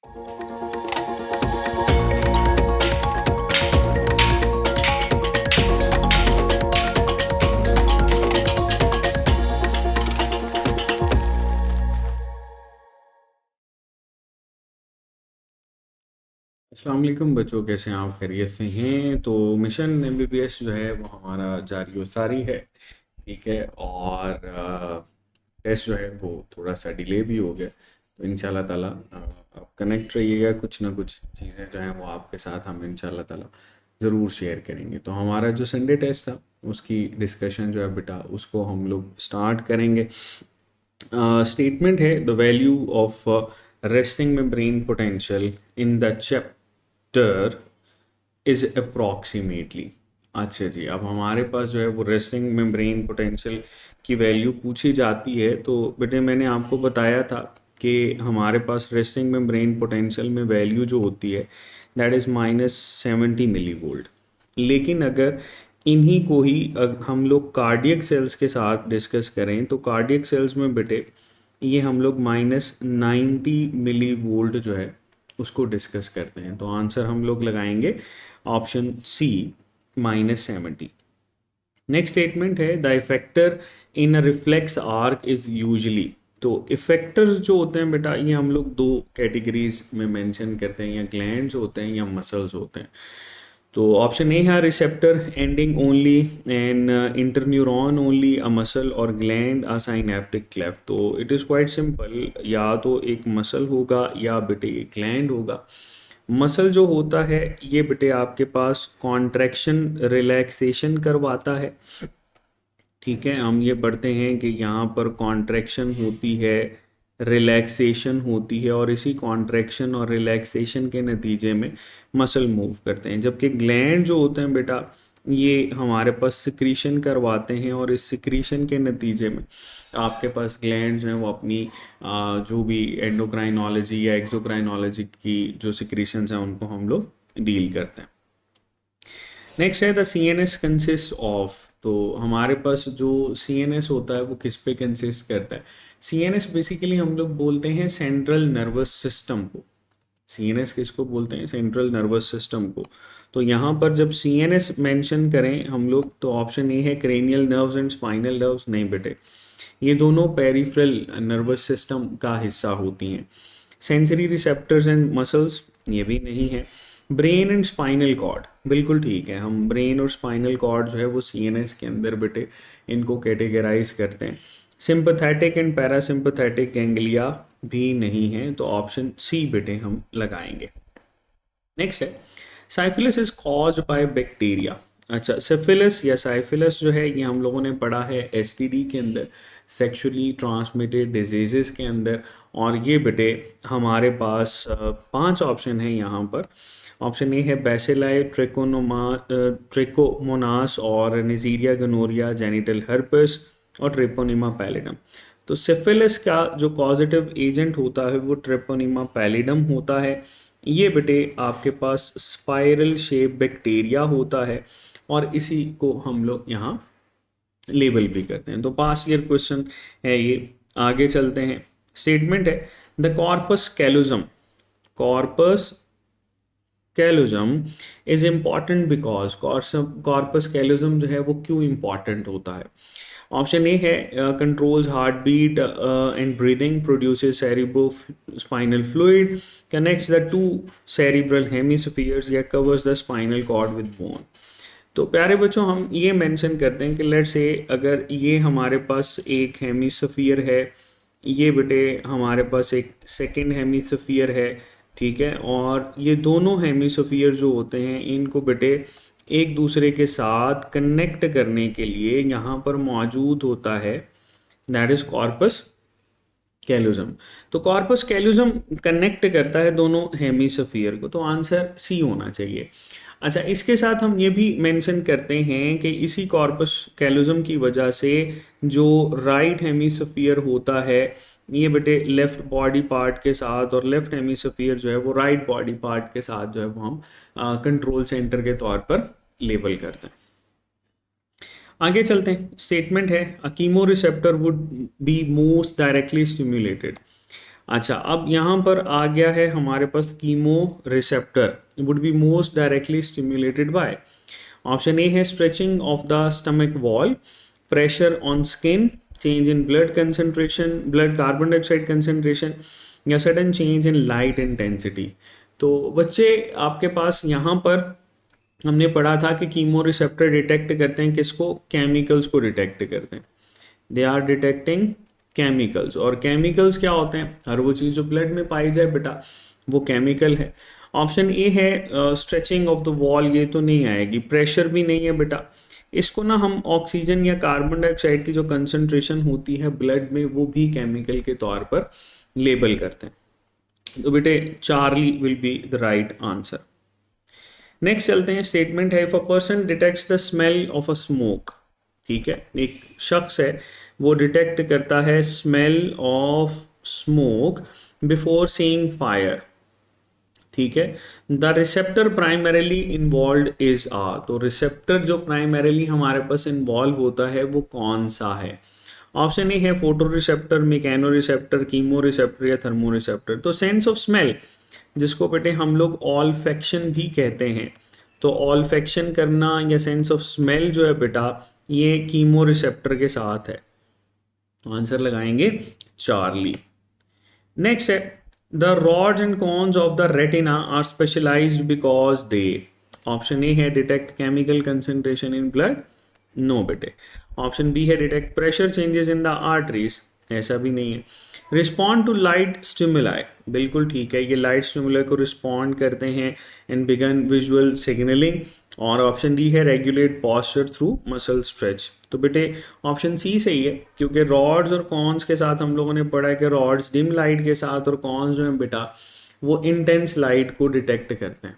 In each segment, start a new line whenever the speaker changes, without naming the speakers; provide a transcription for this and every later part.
अस्सलाम वालेकुम बच्चों, कैसे हैं आप? खैरियत से हैं? तो मिशन एमबीबीएस जो है वो हमारा जारी व सारी है। ठीक है। और टेस्ट जो है वो थोड़ा सा डिले भी हो गया, तो इंशाल्लाह ताला आप कनेक्ट रहिएगा। कुछ ना कुछ चीज़ें जो हैं वो आपके साथ हम इंशाल्लाह ताला ज़रूर शेयर करेंगे। तो हमारा जो संडे टेस्ट था उसकी डिस्कशन जो है बेटा उसको हम लोग स्टार्ट करेंगे। स्टेटमेंट है the value of resting membrane potential in the chapter is approximately. अच्छा जी, अब हमारे पास जो है वो रेस्टिंग मेम्ब्रेन पोटेंशियल की वैल्यू पूछी जाती है। तो बेटे मैंने आपको बताया था कि हमारे पास रेस्टिंग मेम्ब्रेन पोटेंशियल में वैल्यू जो होती है दैट इज़ -70 मिली वोल्ट। लेकिन अगर इन्हीं को ही हम लोग कार्डियक सेल्स के साथ डिस्कस करें तो कार्डियक सेल्स में बेटे ये हम लोग -90 मिली वोल्ट जो है उसको डिस्कस करते हैं। तो आंसर हम लोग लगाएंगे ऑप्शन सी, -70। नेक्स्ट स्टेटमेंट है the effector in a reflex arc is usually. तो इफेक्टर्स जो होते हैं बेटा ये हम लोग दो कैटेगरीज में मेंशन करते हैं, या ग्लैंड्स होते हैं या मसल्स होते हैं। तो ऑप्शन ए है receptor ending only an interneuron only a muscle और ग्लैंड अ साइनेप्टिक क्लेफ्ट। तो इट इज़ क्वाइट सिंपल, या तो एक मसल होगा या बेटे एक ग्लैंड होगा। मसल जो होता है ये बेटे आपके पास कॉन्ट्रैक्शन रिलैक्सेशन करवाता है। ठीक है, हम ये पढ़ते हैं कि यहाँ पर कॉन्ट्रैक्शन होती है, रिलैक्सेशन होती है, और इसी कॉन्ट्रैक्शन और रिलैक्सेशन के नतीजे में मसल मूव करते हैं। जबकि ग्लैंड जो होते हैं बेटा ये हमारे पास सिक्रीशन करवाते हैं, और इस सिक्रीशन के नतीजे में आपके पास ग्लैंड्स हैं वो अपनी जो भी एंडोक्राइनोलॉजी या एक्सोक्राइनोलॉजी की जो सिक्रीशंस हैं उनको हम लोग डील करते हैं। नेक्स्ट है the C N S consist of. तो हमारे पास जो सी एन एस होता है वो किस पे कंसिस्ट करता है? सी एन एस बेसिकली हम लोग बोलते हैं सेंट्रल नर्वस सिस्टम को। सी एन एस किसको बोलते हैं? सेंट्रल नर्वस सिस्टम को। तो यहाँ पर जब सी एन एस मैंशन करें हम लोग तो ऑप्शन ए है cranial nerves and spinal nerves. नहीं बेटे, ये दोनों पेरिफेरल नर्वस सिस्टम का हिस्सा होती हैं। सेंसरी रिसेप्टर्स एंड मसल्स, ये भी नहीं है। ब्रेन एंड स्पाइनल कॉर्ड, बिल्कुल ठीक है, हम ब्रेन और स्पाइनल कॉर्ड जो है वो सीएनएस के अंदर बेटे इनको कैटेगराइज करते हैं। सिंपथेटिक एंड पैरासिम्पथेटिक गैंग्लिया भी नहीं है, तो ऑप्शन सी बेटे हम लगाएंगे। नेक्स्ट है syphilis is caused by bacteria. अच्छा, सिफिलिस या साइफिलिस जो है ये हम लोगों ने पढ़ा है एसटीडी के अंदर, सेक्सुअली ट्रांसमिटेड डिजीजेस के अंदर। और ये बेटे हमारे पास 5 ऑप्शन है यहाँ पर। ऑप्शन ए है बैसिलाई, ट्रिकोमोनास और निजीरिया गनोरिया, जेनिटल हर्पस और ट्रिपोनिमा पैलिडम। तो सिफिलिस का जो कॉजेटिव एजेंट होता है वो ट्रिपोनिमा पैलिडम होता है। ये बेटे आपके पास स्पाइरल शेप बैक्टीरिया होता है, और इसी को हम लोग यहाँ लेबल भी करते हैं। तो पास ईयर क्वेश्चन है ये। आगे चलते हैं। स्टेटमेंट है the corpus callosum. Corpus callosum is important because corpus callosum जो है वो क्यों इम्पॉर्टेंट होता है? ऑप्शन ए है controls heart beat and breathing, produces cerebrospinal fluid, connects the two cerebral hemispheres, या covers the spinal cord with bone. तो प्यारे बच्चों हम ये मेंशन करते हैं कि लेट्स से अगर ये हमारे पास एक हेमिस्फीयर है, ये बेटे हमारे पास एक सेकंड हेमिस्फीयर है। ठीक है, और ये दोनों हेमिस्फीयर जो होते हैं इनको बेटे एक दूसरे के साथ कनेक्ट करने के लिए यहाँ पर मौजूद होता है दैट इज कॉर्पस कैलोजम। तो कॉर्पस कैलोजम कनेक्ट करता है दोनों हेमिस्फीयर को, तो आंसर सी होना चाहिए। अच्छा, इसके साथ हम ये भी मेंशन करते हैं कि इसी कॉर्पस कैलोजम की वजह से जो राइट हेमिस्फीयर होता है ये बेटे लेफ्ट बॉडी पार्ट के साथ, और लेफ्ट हेमिस्फीयर जो है वो राइट बॉडी पार्ट के साथ जो है वो हम कंट्रोल सेंटर के तौर पर लेबल करते हैं। आगे चलते हैं। स्टेटमेंट है a chemoreceptor would be most directly stimulated. अच्छा, अब यहाँ पर आ गया है हमारे पास chemoreceptor would be most directly stimulated by. Option A है stretching of the stomach wall, pressure on skin, change in blood concentration, blood carbon dioxide concentration, या sudden change in light intensity. तो बच्चे आपके पास यहाँ पर हमने पढ़ा था कि कीमो रिसेप्टर डिटेक्ट करते हैं किसको, केमिकल्स को डिटेक्ट करते हैं। दे आर डिटेक्टिंग केमिकल्स, और केमिकल्स क्या होते हैं, हर वो चीज़ जो ब्लड में पाई जाए बेटा वो केमिकल है। ऑप्शन ए है स्ट्रेचिंग ऑफ द वॉल, ये तो नहीं आएगी। प्रेशर भी नहीं है बेटा, इसको ना हम ऑक्सीजन या कार्बन डाइऑक्साइड की जो कंसंट्रेशन होती है ब्लड में वो भी केमिकल के तौर पर लेबल करते हैं। तो बेटे Charlie will be the right answer. Next चलते हैं, स्टेटमेंट है if a person detects the smell of a smoke, ठीक है, एक शख्स है वो डिटेक्ट करता है smell of smoke before seeing fire, ठीक है। The receptor primarily involved is ah, तो रिसेप्टर जो प्राइमरीली हमारे पास इन्वॉल्व होता है वो कौन सा है। ऑप्शन ए है photo receptor, mechano receptor, chemo receptor या थर्मो रिसेप्टर। तो सेंस ऑफ स्मेल जिसको बेटे हम लोग ऑल्फैक्शन भी कहते हैं, तो ऑल्फैक्शन करना या सेंस ऑफ स्मेल जो है बेटा ये कीमो रिसेप्टर के साथ है। आंसर लगाएंगे चार्ली। नेक्स्ट है the rods and cones of the retina are specialized because they, option A है detect chemical concentration in blood, no बेटे। ऑप्शन बी है detect pressure changes in the arteries, ऐसा भी नहीं है। रिस्पॉन्ड टू लाइट स्टिमुलाई, बिल्कुल ठीक है, ये लाइट स्टिमुलाई को रिस्पॉन्ड करते हैं एंड बिगन विजुअल सिग्नलिंग। और ऑप्शन डी है regulate posture through muscle stretch. तो बेटे ऑप्शन सी सही है, क्योंकि रॉड्स और कॉन्स के साथ हम लोगों ने पढ़ा है कि रॉड्स डिम लाइट के साथ और कॉन्स जो है बेटा वो इंटेंस लाइट को डिटेक्ट करते हैं।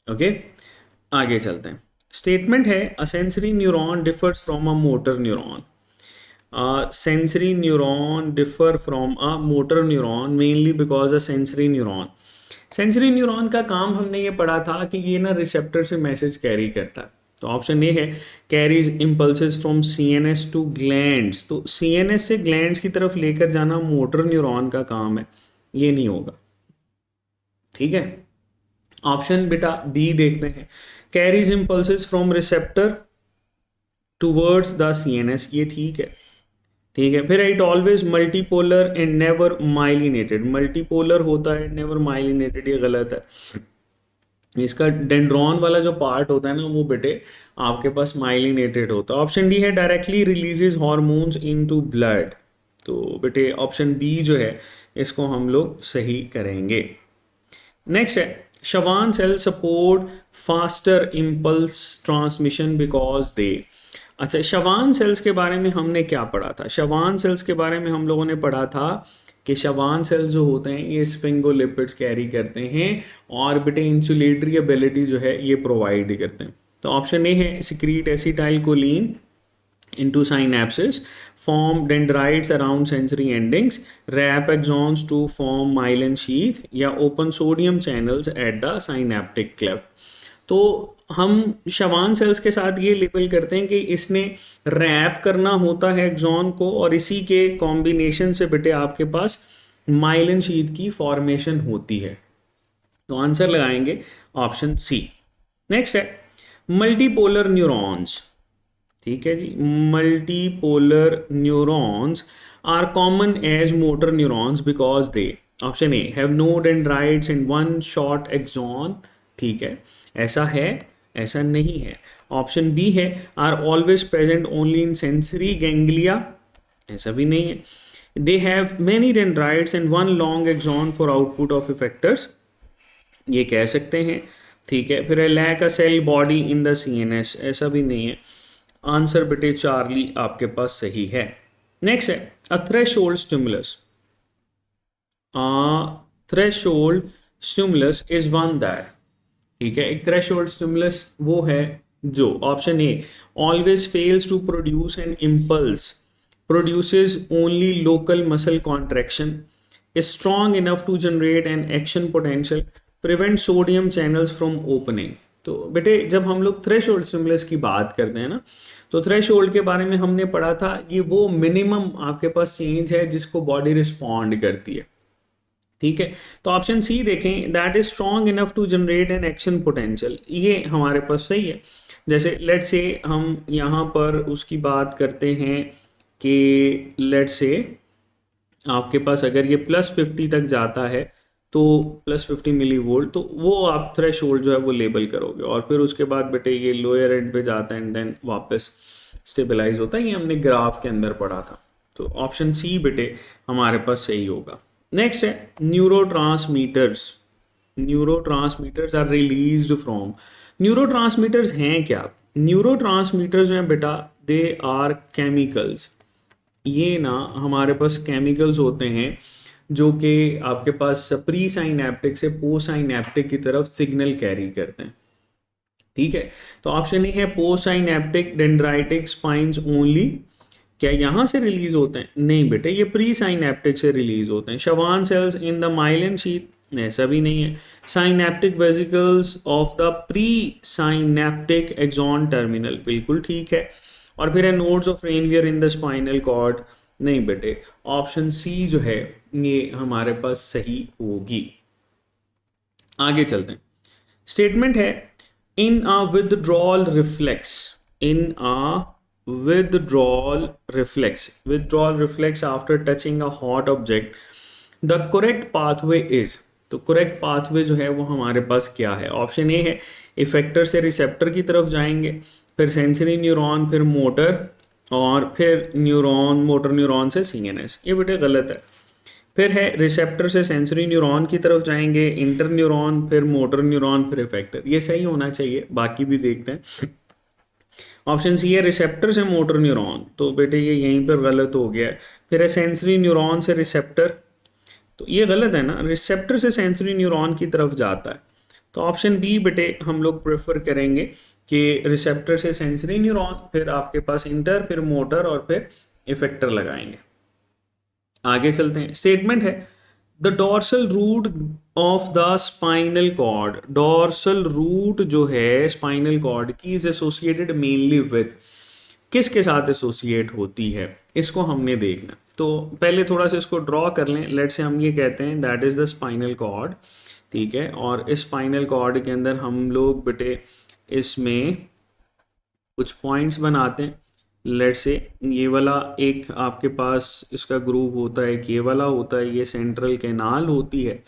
ओके, आगे चलते हैं। स्टेटमेंट है अ sensory neuron differs from a motor neuron. Sensory neuron differ from a motor neuron mainly because a sensory neuron, sensory neuron का काम हमने ये पढ़ा था कि ये ना रिसेप्टर से मैसेज कैरी करता है। तो ऑप्शन ए है carries impulses from CNS to glands, तो सीएनएस से ग्लैंड्स की तरफ लेकर जाना मोटर न्यूरॉन का काम है, ये नहीं होगा, ठीक है। ऑप्शन बेटा बी देखते हैं, carries impulses from receptor towards the CNS, ये ठीक है, ठीक है। फिर it always multipolar and never myelinated, multipolar होता है नेवर माइलिनेटेड, ये गलत है। इसका डेंड्रॉन वाला जो पार्ट होता है ना वो बेटे आपके पास माइलिनेटेड होता है। ऑप्शन डी है directly releases hormones into blood, तो बेटे ऑप्शन बी जो है इसको हम लोग सही करेंगे। नेक्स्ट है Schwann cell support faster impulse transmission because they, अच्छा शवान सेल्स के बारे में हमने क्या पढ़ा था, शवान सेल्स के बारे में हम लोगों ने पढ़ा था कि शवान सेल्स जो होते हैं ये स्फिंगोलिपिड्स कैरी करते हैं और बेटे इंसुलेटरी एबिलिटी जो है ये प्रोवाइड करते हैं। तो ऑप्शन ए है secrete acetyl choline into synapses, form dendrites around sensory endings, wrap axons to form myelin sheath या open sodium channels at the synaptic cleft। तो हम शवान सेल्स के साथ ये लेबल करते हैं कि इसने रैप करना होता है एक्सॉन को और इसी के कॉम्बिनेशन से बेटे आपके पास माइलिन शीथ की फॉर्मेशन होती है। तो आंसर लगाएंगे ऑप्शन सी। नेक्स्ट है मल्टीपोलर न्यूरॉन्स, ठीक है जी, multipolar neurons are common as motor neurons because they, option A have no dendrites and one short axon, ठीक है, ऐसा है ऐसा नहीं है। ऑप्शन बी है are always present only in sensory ganglia, ऐसा भी नहीं है। They have many dendrites and one long axon for output of effectors, ये कह सकते हैं, ठीक है। फिर lack a cell body in the CNS, ऐसा भी नहीं है। आंसर बेटे चार्ली आपके पास सही है। नेक्स्ट है a threshold stimulus, threshold stimulus is one that, ठीक है, एक थ्रेशोल्ड स्टिमुलस वो है जो option A always fails to produce an impulse, produces only local muscle contraction, is strong enough to generate an action potential, prevent sodium channels from opening। तो बेटे जब हम लोग थ्रेशोल्ड स्टिमुलस की बात करते हैं ना तो थ्रेशोल्ड के बारे में हमने पढ़ा था ये वो मिनिमम आपके पास चेंज है जिसको बॉडी रिस्पॉन्ड करती है, ठीक है। तो ऑप्शन सी देखें, that is strong enough to generate an action potential, ये हमारे पास सही है। जैसे लेट से हम यहाँ पर उसकी बात करते हैं कि लेट से आपके पास अगर ये +50 तक जाता है तो +50 मिली वोल्ट, तो वो आप थ्रेश होल्ड जो है वो लेबल करोगे, और फिर उसके बाद बेटे ये लोअर एंड पे जाता है एंड देन वापस स्टेबलाइज होता है। ये हमने ग्राफ के अंदर पढ़ा था। तो ऑप्शन सी बेटे हमारे पास सही होगा। नेक्स्ट है neurotransmitters. Neurotransmitters are released from, neurotransmitters हैं क्या? न्यूरोट्रांसमीटर्स जो हैं बेटा, दे आर केमिकल्स। ये ना हमारे पास केमिकल्स होते हैं जो कि आपके पास प्री साइनेप्टिक से पोस्ट साइनेप्टिक की तरफ सिग्नल कैरी करते हैं। ठीक है, तो ऑप्शन ए है post synaptic dendritic spines only. क्या यहाँ से रिलीज होते हैं? नहीं बेटे, ये प्री साइनेप्टिक से रिलीज होते हैं। Schwann cells in the myelin sheath, ऐसा भी नहीं है। Synaptic vesicles of the presynaptic axon terminal, बिल्कुल ठीक है। और फिर है nodes of Ranvier in the spinal cord, नहीं बेटे, ऑप्शन सी जो है ये हमारे पास सही होगी। आगे चलते हैं। स्टेटमेंट है इन अ withdrawal reflex, in a withdrawal reflex after touching a hot object, the correct pathway is, तो करेक्ट पाथवे जो है वो हमारे पास क्या है? ऑप्शन ए है इफेक्टर से रिसेप्टर की तरफ जाएंगे, फिर सेंसरी न्यूरॉन, फिर मोटर, और फिर मोटर न्यूरॉन से सीएनएस। ये बेटे गलत है। फिर है रिसेप्टर से सेंसरी न्यूरॉन की तरफ जाएंगे, इंटर न्यूरॉन, फिर मोटर न्यूरॉन, फिर इफेक्टर। ये सही होना चाहिए, बाकी भी देखते हैं। ऑप्शन सी है रिसेप्टर से मोटर न्यूरॉन, तो बेटे ये यहीं पर गलत हो गया है। फिर है सेंसरी न्यूरॉन से रिसेप्टर, तो ये गलत है ना, रिसेप्टर से सेंसरी न्यूरॉन की तरफ जाता है। तो ऑप्शन बी बेटे हम लोग प्रेफर करेंगे कि रिसेप्टर से सेंसरी न्यूरॉन, फिर आपके पास इंटर, फिर मोटर, और फिर इफेक्टर लगाएंगे। आगे चलते हैं। स्टेटमेंट है the dorsal root of the spinal cord, dorsal root जो है स्पाइनल कॉर्ड की इज एसोसिएटेड मेनली विद, किसके साथ एसोसिएट होती है, इसको हमने देखना। तो पहले थोड़ा सा इसको ड्रॉ कर लें। लेट से हम ये कहते हैं that is the spinal cord, ठीक है, और इस स्पाइनल कॉर्ड के अंदर हम लोग बेटे इसमें कुछ पॉइंट्स बनाते हैं। लेट से ये वाला एक आपके पास इसका ग्रूव होता है, एक ये वाला होता है, ये सेंट्रल कैनाल होती है,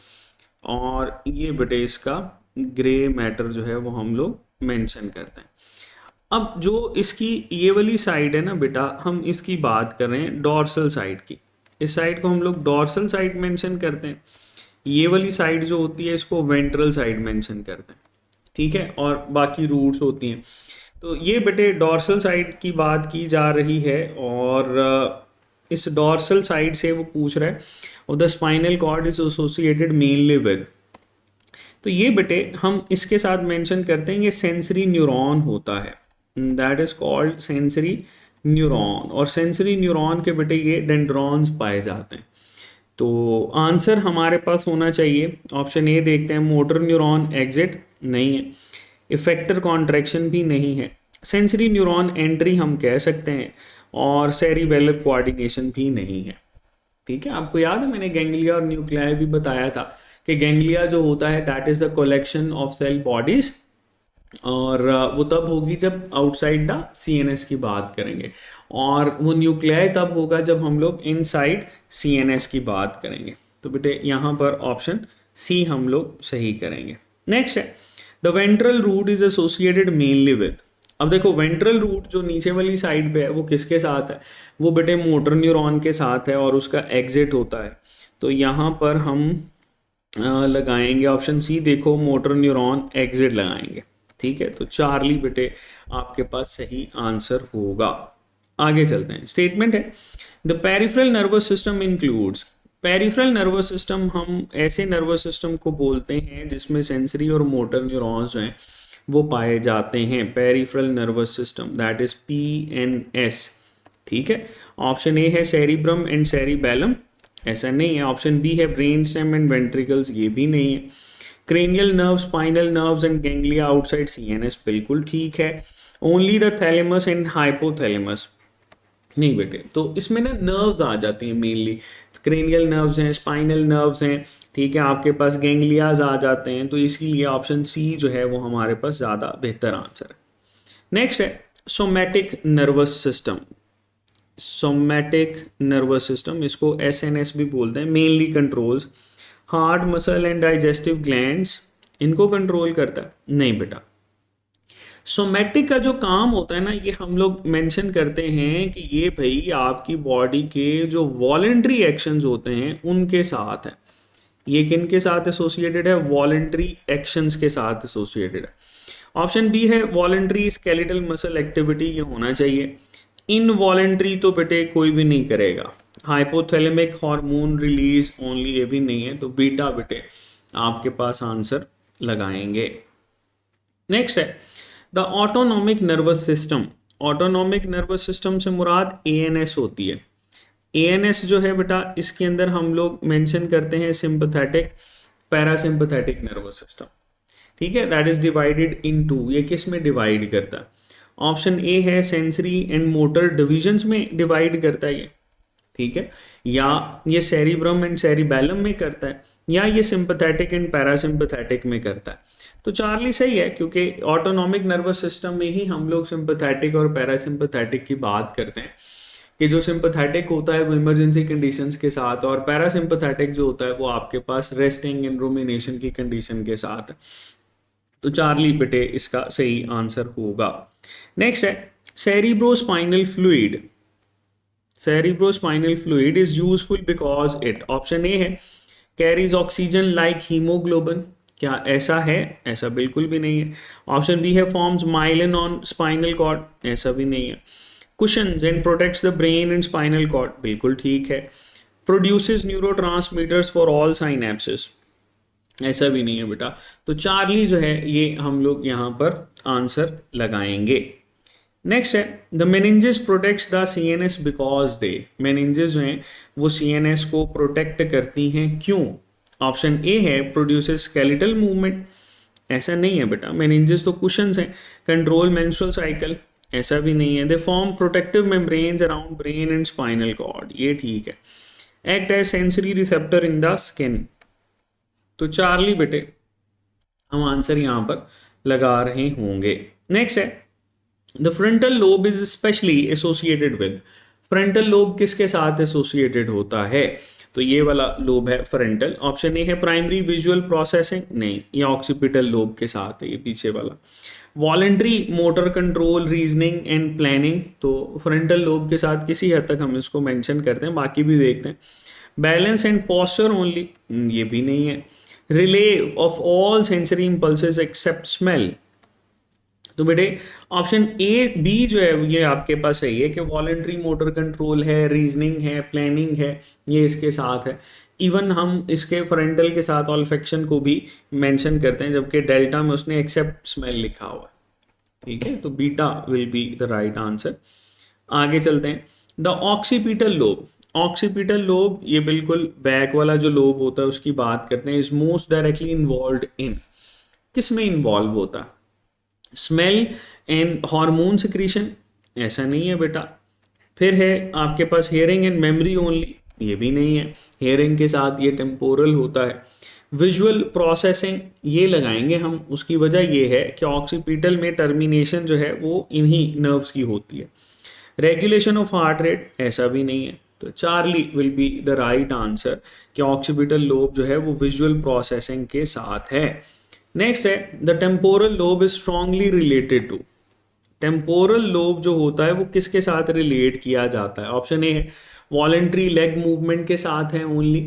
और ये बेटे इसका ग्रे मैटर जो है वो हम लोग मेंशन करते हैं। अब जो इसकी ये वाली साइड है ना बेटा, हम इसकी बात कर रहे हैं डॉर्सल साइड की। इस साइड को हम लोग डॉर्सल साइड मेंशन करते हैं। ये वाली साइड जो होती है इसको वेंट्रल साइड मेंशन करते हैं, ठीक है, और बाकी रूट्स होती हैं। तो ये बेटे डॉर्सल साइड की बात की जा रही है, और इस डॉर्सल साइड से वो पूछ रहा है और the spinal cord is associated mainly with, तो ये बेटे हम इसके साथ मेंशन करते हैं ये सेंसरी न्यूरॉन होता है, that is called sensory neuron. और सेंसरी न्यूरॉन के बेटे ये डेंड्रॉन्स पाए जाते हैं। तो आंसर हमारे पास होना चाहिए ऑप्शन ए। देखते हैं, मोटर न्यूरॉन एग्जिट नहीं है, इफेक्टर कॉन्ट्रैक्शन भी नहीं है, सेंसरी न्यूरॉन एंट्री हम कह सकते हैं, और सेरिबेलर कोऑर्डिनेशन भी नहीं है। ठीक है, आपको याद है मैंने गैंग्लिया और न्यूक्लियाई भी बताया था कि गैंग्लिया जो होता है that is the collection of cell bodies, और वो तब होगी जब आउटसाइड द सीएनएस की बात करेंगे, और वो न्यूक्लियाई तब होगा जब हम लोग इनसाइड सीएनएस की बात करेंगे। तो बेटे यहाँ पर ऑप्शन सी हम लोग सही करेंगे। नेक्स्ट है the ventral root is associated mainly with. अब देखो वेंट्रल रूट जो नीचे वाली साइड पे है वो किसके साथ है? वो बेटे मोटर न्यूरॉन के साथ है, और उसका एग्जिट होता है। तो यहाँ पर हम लगाएंगे ऑप्शन सी, देखो मोटर न्यूरॉन एग्जिट लगाएंगे। ठीक है, तो चार्ली बेटे आपके पास सही आंसर होगा। आगे चलते हैं। स्टेटमेंट है the peripheral nervous system includes, peripheral nervous system हम ऐसे नर्वस सिस्टम को बोलते हैं जिसमें सेंसरी और मोटर न्यूरॉन्स हैं वो पाए जाते हैं। Peripheral nervous system that is PNS. ठीक है, ऑप्शन ए है सेरिब्रम एंड सेरिबेलम, ऐसा नहीं है। ऑप्शन बी है ब्रेन स्टेम एंड वेंट्रिकल्स, ये भी नहीं है। Cranial nerve, spinal nerves and ganglia outside CNS, बिल्कुल ठीक है। Only the thalamus and hypothalamus, नहीं बेटे। तो इसमें ना नर्व्स आ जाती हैं मेनली, क्रेनियल नर्व्स हैं, स्पाइनल नर्व्स हैं, ठीक है, आपके पास गैंग्लियाज आ जाते हैं, तो इसीलिए ऑप्शन सी जो है वो हमारे पास ज़्यादा बेहतर आंसर है। नेक्स्ट है somatic nervous system. Somatic nervous system, इसको एसएनएस भी बोलते हैं, mainly controls heart muscle and digestive glands, इनको कंट्रोल करता है? नहीं बेटा। सोमैटिक का जो काम होता है ना, ये हम लोग मेंशन करते हैं कि ये भाई आपकी बॉडी के जो वॉलेंट्री एक्शंस होते हैं उनके साथ है। ये किन के साथ एसोसिएटेड है? वॉलेंट्री एक्शंस के साथ एसोसिएटेड है। ऑप्शन बी है वॉलेंट्री स्केलेटल मसल एक्टिविटी, ये होना चाहिए। इनवॉलेंट्री तो बेटे कोई भी नहीं करेगा। हाइपोथैलेमिक हार्मोन रिलीज ओनली, ये भी नहीं है, तो बीटा बेटे आपके पास आंसर लगाएंगे। नेक्स्ट है the autonomic nervous system. Autonomic nervous system से मुराद एएनएस होती है। एएनएस जो है बेटा, इसके अंदर हम लोग मेंशन करते हैं सिंपैथेटिक पैरासिम्पैथेटिक नर्वस सिस्टम, ठीक है, that is divided into. ये किस में डिवाइड करता है? ऑप्शन ए है सेंसरी एंड मोटर डिविजन्स में डिवाइड करता है ये, ठीक है, या ये सेरिब्रम एंड सेरिबैलम में करता है, या ये सिंपैथेटिक एंड पैरासिम्पैथेटिक में करता है। तो चार्ली सही है, क्योंकि ऑटोनॉमिक नर्वस सिस्टम में ही हम लोग सिंपैथेटिक और पैरासिम्पैथेटिक की बात करते हैं कि जो सिंपैथेटिक होता है वो इमरजेंसी कंडीशंस के साथ, और पैरासिम्पैथेटिक जो होता है वो आपके पास रेस्टिंग एंड रूमिनेशन की कंडीशन के साथ है। तो चार्ली बेटे इसका सही आंसर होगा। नेक्स्ट है cerebrospinal fluid. Cerebrospinal fluid is useful because it, option A है कैरीज ऑक्सीजन लाइक हीमोग्लोबिन, क्या ऐसा है? ऐसा बिल्कुल भी नहीं है। ऑप्शन बी है forms myelin on spinal cord, ऐसा भी नहीं है। Cushions and protects the brain and spinal cord, बिल्कुल ठीक है। Produces neurotransmitters for all synapses, ऐसा भी नहीं है बेटा। तो चार्ली जो है ये हम लोग यहाँ पर आंसर लगाएंगे। नेक्स्ट है the meninges protects the CNS because they, meninges जो हैं वो सीएनएस को प्रोटेक्ट करती हैं, क्यों? ऑप्शन ए है प्रोड्यूसेस स्केलेटल मूवमेंट, ऐसा नहीं है बेटा। मेनिंजेस तो कुशंस हैं, कंट्रोल मेंस्ट्रुअल साइकिल, ऐसा भी नहीं है। They form protective membranes around brain and spinal cord, ये ठीक है। Act as sensory receptor in the skin, तो चार्ली बेटे हम आंसर यहाँ पर लगा रहे होंगे। नेक्स्ट है the frontal lobe is specially associated with, frontal lobe किसके साथ एसोसिएटेड होता है? तो ये वाला लोब है फ्रंटल। ऑप्शन ए है प्राइमरी विजुअल प्रोसेसिंग, नहीं, ये ऑक्सीपिटल लोब के साथ है, ये पीछे वाला। Voluntary motor control reasoning and planning, तो फ्रंटल लोब के साथ किसी हद तक हम इसको मेंशन करते हैं, बाकी भी देखते हैं। बैलेंस एंड पोस्चर ओनली, ये भी नहीं है। Relay of all sensory impulses except smell, तो बेटे ऑप्शन ए बी जो है ये आपके पास सही है कि वॉलेंट्री मोटर कंट्रोल है, रीजनिंग है, प्लानिंग है, ये इसके साथ है। इवन हम इसके फ्रंटल के साथ ऑल्फेक्शन को भी मेंशन करते हैं, जबकि डेल्टा में उसने एक्सेप्ट स्मेल लिखा हुआ है, ठीक है। तो beta will be the right answer. आगे चलते हैं the occipital lobe. Occipital lobe ये बिल्कुल बैक वाला जो लोब होता है उसकी बात करते हैं। Is most directly involve in, किस में इन्वॉल्व होता है? स्मेल एंड हार्मोन सिक्रीशन, ऐसा नहीं है बेटा। फिर है आपके पास हियरिंग एंड मेमोरी ओनली, ये भी नहीं है, हियरिंग के साथ ये टेम्पोरल होता है। विजुअल प्रोसेसिंग ये लगाएंगे हम, उसकी वजह ये है कि ऑक्सीपिटल में टर्मिनेशन जो है वो इन्हीं नर्व्स की होती है। रेगुलेशन ऑफ हार्ट रेट, ऐसा भी नहीं है। तो Charlie will be the right answer कि ऑक्सीपिटल लोब जो है वो विजुअल प्रोसेसिंग के साथ है। नेक्स्ट है the temporal lobe is strongly related to, temporal lobe जो होता है वो किसके साथ रिलेट किया जाता है? ऑप्शन ए है वॉलेंट्री लेग मूवमेंट के साथ है ओनली,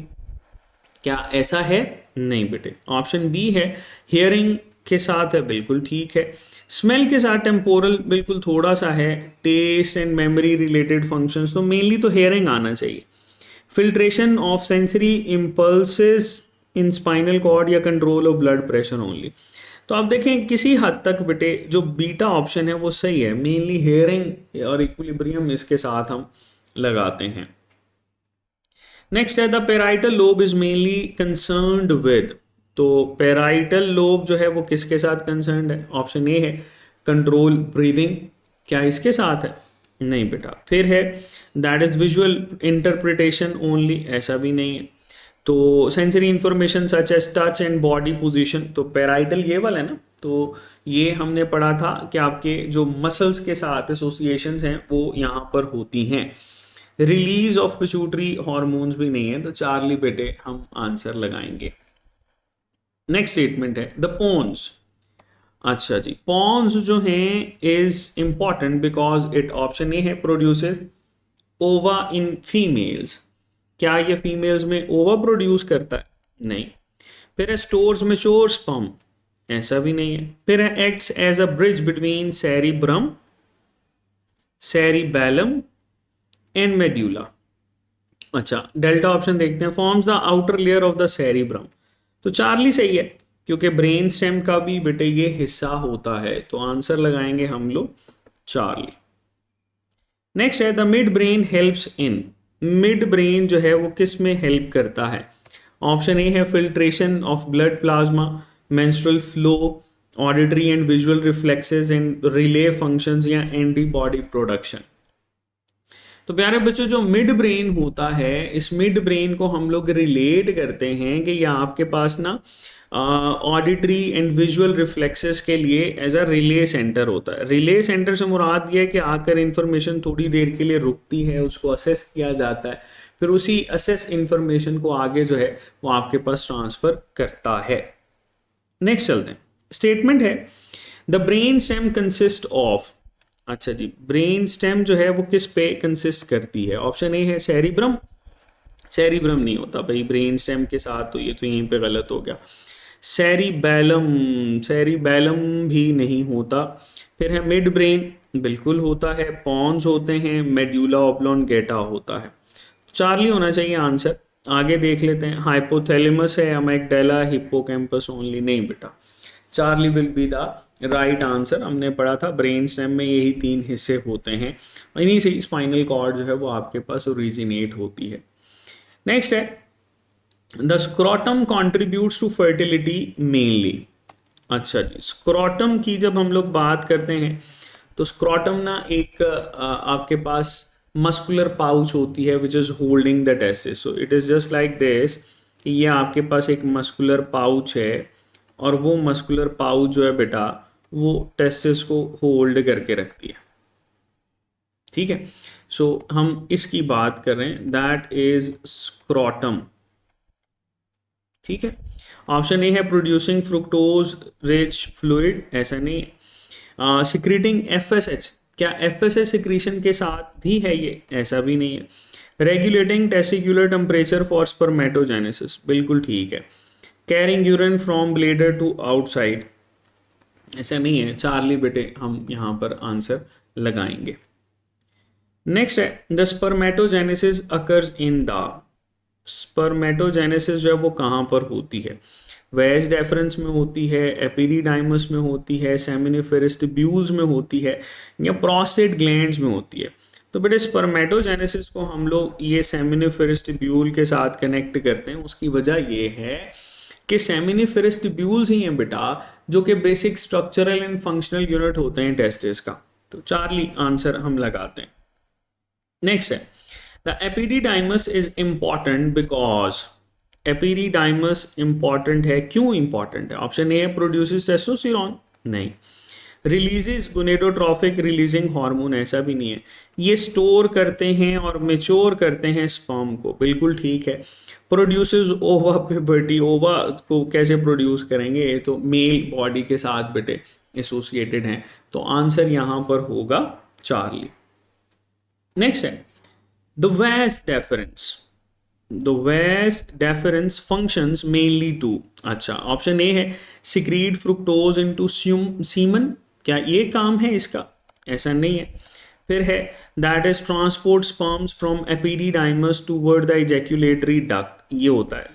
क्या ऐसा है? नहीं बेटे। ऑप्शन बी है हियरिंग के साथ है, बिल्कुल ठीक है। स्मेल के साथ टेम्पोरल बिल्कुल थोड़ा सा है। Taste and memory related functions, तो मेनली तो हियरिंग आना चाहिए। Filtration of sensory impulses in spinal cord या control of blood pressure only. तो आप देखें किसी हद तक बेटे जो बीटा ऑप्शन है वो सही है, मेनली हेयरिंग और इक्विलिब्रियम इसके साथ हम लगाते हैं। नेक्स्ट है the parietal lobe is mainly concerned with, तो पेराइटल लोब जो है वो किसके साथ कंसर्न्ड है? ऑप्शन ए है कंट्रोल ब्रीदिंग, क्या इसके साथ है? नहीं बेटा। फिर है that is visual interpretation only, ऐसा भी नहीं है। तो sensory information such as touch and body position, तो पैराइटल ये वाला है ना, तो ये हमने पढ़ा था कि आपके जो मसल्स के साथ एसोसिएशंस हैं वो यहाँ पर होती हैं। रिलीज ऑफ पिट्यूटरी हार्मोन्स भी नहीं है, तो चार्ली बेटे हम आंसर लगाएंगे। नेक्स्ट स्टेटमेंट है द पोन्स। अच्छा जी, पॉन्स जो हैं is important because it, option A है प्रोड्यूसेस ओवा इन फीमेल्स। क्या ये फीमेल्स में ओवा प्रोड्यूस करता है? नहीं। फिर है स्टोर्स मैच्योर स्पर्म, ऐसा भी नहीं है। फिर है acts as a bridge between cerebrum, cerebellum and medulla. अच्छा, डेल्टा ऑप्शन देखते हैं, forms the outer layer of the cerebrum, तो चार्ली सही है क्योंकि ब्रेन स्टेम का भी बेटे ये हिस्सा होता है, तो आंसर लगाएंगे हम लोग चार्ली। नेक्स्ट है the mid brain helps in, mid brain जो है वो किस में हेल्प करता है? ऑप्शन ए है filtration of blood plasma, menstrual flow, auditory and visual reflexes and relay functions, या एंटीबॉडी प्रोडक्शन। तो प्यारे बच्चों, जो मिड ब्रेन होता है, इस मिड ब्रेन को हम लोग रिलेट करते हैं कि यह आपके पास ना ऑडिटरी एंड विजुअल रिफ्लेक्सेस के लिए एज अ रिले सेंटर होता है। रिले सेंटर से मुराद ये है कि आकर इंफॉर्मेशन थोड़ी देर के लिए रुकती है, उसको असेस किया जाता है, फिर उसी असेस इंफॉर्मेशन को आगे जो है वो आपके पास ट्रांसफर करता है। नेक्स्ट चलते हैं, स्टेटमेंट है the brain stem consist of. अच्छा जी, ब्रेन स्टेम जो है वो किस पे कंसिस्ट करती है? ऑप्शन ए है सेरिब्रम, सेरिब्रम नहीं होता भाई ब्रेन स्टेम के साथ, तो ये तो यहीं पे गलत हो गया। सेरिबैलम, सेरिबैलम भी नहीं होता। फिर है मिड ब्रेन, बिल्कुल होता है। पॉन्स होते हैं, मेड्यूला ऑब्लोंगेटा होता है। चार्ली होना चाहिए आंसर। आगे देख लेते हैं, हाइपोथैलेमस है, अमेगडाला, हिप्पोकैम्पस ओनली, नहीं बेटा, Charlie will be the right answer. हमने पढ़ा था ब्रेन स्टेम में यही तीन हिस्से होते हैं, इन्हीं से स्पाइनल कॉर्ड जो है वो आपके पास ओरिजिनेट होती है। नेक्स्ट है the scrotum contributes to fertility mainly. अच्छा जी, स्क्रोटम की जब हम लोग बात करते हैं तो स्क्रोटम ना एक आपके पास मस्कुलर पाउच होती है which is holding the testis, so it is just like this कि ये आपके पास एक मस्कुलर पाउच है और वो मस्कुलर पाउच जो है बेटा वो टेस्टिस को होल्ड करके रखती है, ठीक है। सो हम इसकी बात कर रहे हैं, दैट इज स्क्रोटम, ठीक है। ऑप्शन ए है प्रोड्यूसिंग फ्रुक्टोज रिच फ्लूइड, ऐसा नहीं है। सिक्रीटिंग एफएसएच, क्या एफएसएच सिक्रीशन के साथ भी है ये? ऐसा भी नहीं है। Regulating testicular temperature for spermatogenesis, बिल्कुल ठीक है। Carrying urine from bladder to outside, ऐसा नहीं है। चार्ली बेटे हम यहाँ पर आंसर लगाएंगे। नेक्स्ट है the spermatogenesis occurs in the, spermatogenesis जो है वो कहाँ पर होती है? वेज डेफरेंस में होती है, एपिडिडाइमस में होती है, सेमिनिफेरस ट्यूब्यूल्स में होती है, या प्रोस्टेट ग्लैंड्स में होती है? तो बेटे स्पर्मेटोजेनेसिस को हम लोग ये सेमिनिफेरस ट्यूब्यूल के साथ कनेक्ट करते हैं। उसकी वजह ये है कि सेमिनिफेरस ट्यूब्यूल्स ही हैं बेटा जो कि basic structural and functional unit होते हैं टेस्टिस का। तो चार्ली आंसर हम लगाते हैं। नेक्स्ट है the epididymis is important because, epididymis important है, क्यों इंपॉर्टेंट है? ऑप्शन ए है प्रोड्यूसेस टेस्टोस्टेरोन, नहीं। रिलीजेस गोनेडोट्रोफिक रिलीजिंग हार्मोन, ऐसा भी नहीं है। ये स्टोर करते हैं और मेच्योर करते हैं स्पर्म को, बिल्कुल ठीक है। प्रोड्यूसेस ओवा प्यूबर्टी, ओवा को कैसे प्रोड्यूस करेंगे? ये तो मेल बॉडी के साथ बेटे एसोसिएटेड हैं, तो आंसर यहां पर होगा चार्ली। नेक्स्ट है the vas deferens, the vas deferens functions mainly to, अच्छा ऑप्शन ए है सिक्रीट फ्रुक्टोज इनटू सीमन, क्या ये काम है इसका? ऐसा नहीं है। फिर है that is transport sperms from epididymis toward the ejaculatory duct, ये होता है,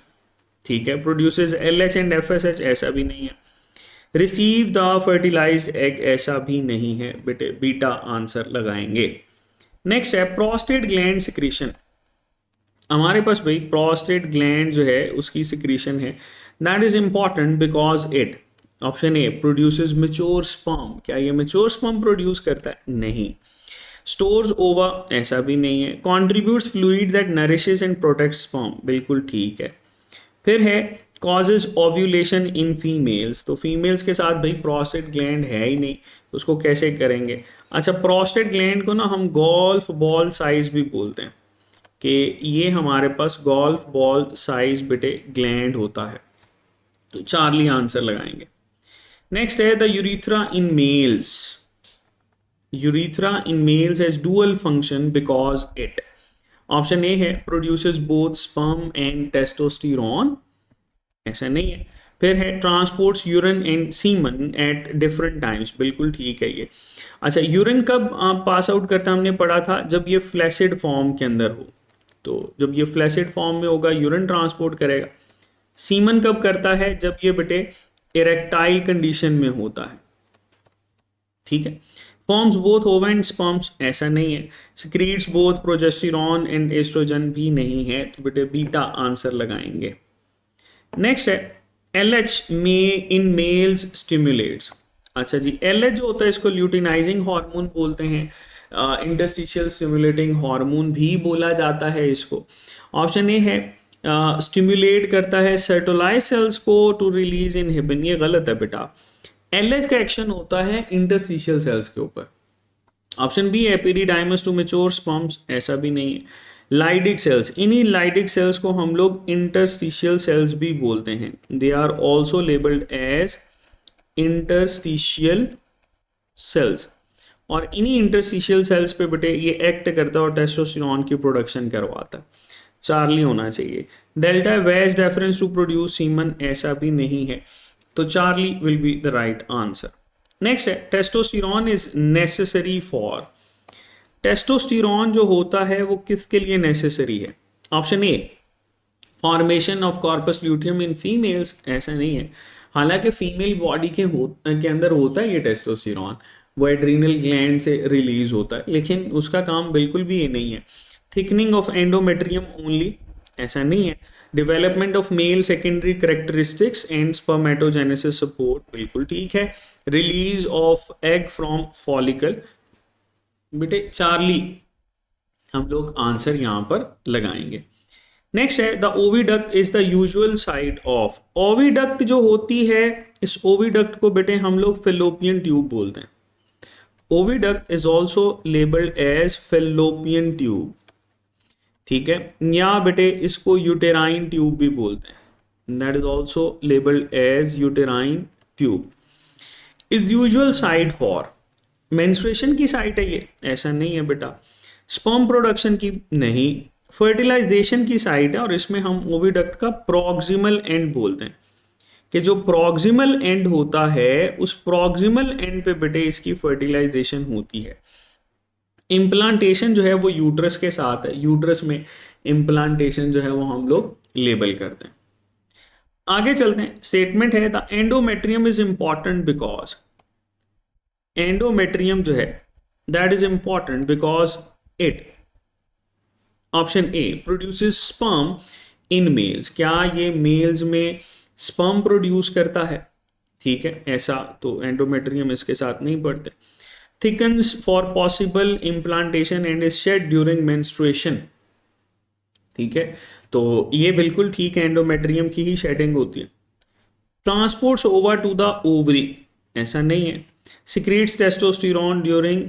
ठीक है। प्रोड्यूसेस एलएच एंड एफएसएच, ऐसा भी नहीं है। रिसीव द फर्टिलाइज्ड एग, ऐसा भी नहीं है बेटे, बीटा आंसर लगाएंगे। नेक्स्ट है प्रोस्टेट ग्लैंड सिक्रीशन, हमारे पास भाई प्रोस्टेट ग्लैंड जो है उसकी सिक्रीशन है, that is important because it, option A produces mature sperm, क्या ये मैच्योर स्पर्म प्रोड्यूस करता है? नहीं। स्टोर्स ओवा, ऐसा भी नहीं है। Contributes fluid that nourishes and protects sperm, बिल्कुल ठीक है। फिर है कॉजेज ओव्यूलेशन इन फीमेल्स, तो फीमेल्स के साथ भाई प्रोस्टेट ग्लैंड है ही नहीं, उसको कैसे करेंगे। अच्छा, प्रोस्टेट ग्लैंड को ना हम गोल्फ बॉल साइज भी बोलते हैं, कि ये हमारे पास गोल्फ बॉल साइज बेटे ग्लैंड होता है, तो चार्ली आंसर लगाएंगे। नेक्स्ट है the urethra in males, urethra in males has dual function because it, option A है produces both sperm and testosterone, ऐसा नहीं है। फिर है transports urine and semen at different times, बिल्कुल ठीक है ये। अच्छा, यूरिन कब पास आउट करता हमने पढ़ा था, जब ये फ्लैसिड फॉर्म के अंदर हो, तो जब ये फ्लैसिड फॉर्म में होगा यूरिन ट्रांसपोर्ट करेगा। सीमन कब करता है, जब ये बेटे इरेक्टाइल कंडीशन में होता है, ठीक है। Forms both ova and sperms, ऐसा नहीं है। Secretes both progesterone and oestrogen, भी नहीं है, तो बेटे बीटा आंसर लगाएंगे। नेक्स्ट है LH में इन मेल्स स्टिमुलेट्स, अच्छा जी, LH जो होता है इसको ल्यूटिनाइजिंग हार्मोन बोलते हैं, इंटरस्टिशियल स्टिमुलेटिंग हार्मोन भी बोला जाता है इसको। ऑप्शन ए है स्टिमुलेट करता है सर्टोलाइज सेल्स को टू रिलीज इनहिबिन, ये गलत है बेटा। LH का एक्शन होता है इंटरस्टिशियल सेल्स के ऊपर। ऑप्शन बी है एपिडिडाइमस टू मैच्योर स्पर्म्स, ऐसा भी नहीं है। लाइडिक सेल्स, इन्हीं लाइडिक सेल्स को हम लोग इंटरस्टिशियल सेल्स भी बोलते हैं, they are also labelled as interstitial cells. और इन्हीं इंटरस्टिशियल सेल्स पे बेटे ये एक्ट करता है और टेस्टोस्टेरोन की प्रोडक्शन करवाता है, चार्ली होना चाहिए। Delta vas deferens to produce semen, ऐसा भी नहीं है, तो Charlie will be the right answer. Next है testosterone is necessary for, testosterone जो होता है वो किसके लिए नेसेसरी है। Option A formation of corpus luteum in females, ऐसा नहीं है, हालांकि फीमेल बॉडी के अंदर होता है ये टेस्टोस्टेरोन, वो एड्रीनल ग्लैंड से रिलीज होता है, लेकिन उसका काम बिल्कुल भी ये नहीं है। थिकनिंग ऑफ एंडोमेट्रियम ओनली, ऐसा नहीं है। Development of male secondary characteristics and spermatogenesis support, बिल्कुल ठीक है। Release of egg from follicle, बेटे चार्ली हम लोग आंसर यहां पर लगाएंगे। नेक्स्ट है the oviduct is the usual site of, oviduct जो होती है, इस ओविडक्ट को बेटे हम लोग फेलोपियन ट्यूब बोलते हैं। Oviduct is also labelled as Fallopian tube, ठीक है, या बेटे इसको यूटेराइन ट्यूब भी बोलते हैं, that is also labelled as uterine tube. Is usual site for, menstruation की साइट है ये, ऐसा नहीं है बेटा। स्पर्म प्रोडक्शन की नहीं, फर्टिलाइजेशन की साइट है, और इसमें हम ओविडक्ट का प्रॉक्सिमल एंड बोलते हैं, कि जो प्रॉक्सिमल एंड होता है उस प्रॉक्सिमल एंड पे बेटे इसकी फर्टिलाइजेशन होती है। इम्प्लांटेशन जो है वो यूट्रस के साथ है, यूट्रस में इम्प्लांटेशन जो है वो हम लोग लेबल करते हैं। आगे चलते हैं, स्टेटमेंट है the endometrium is important because, endometrium जो है that is important because it, option A produces sperm in males, क्या ये मेल्स में स्पर्म प्रोड्यूस करता है, ठीक है, ऐसा तो एंडोमेट्रियम इसके साथ नहीं पढ़ते। Thickens for possible implantation and is shed during menstruation, ठीक है, तो ये बिल्कुल ठीक है, एंडोमेट्रियम की ही शेडिंग होती है। ट्रांसपोर्ट्स ओवा टू द ओवरी, ऐसा नहीं है। सिक्रीट्स टेस्टोस्टेरोन ड्यूरिंग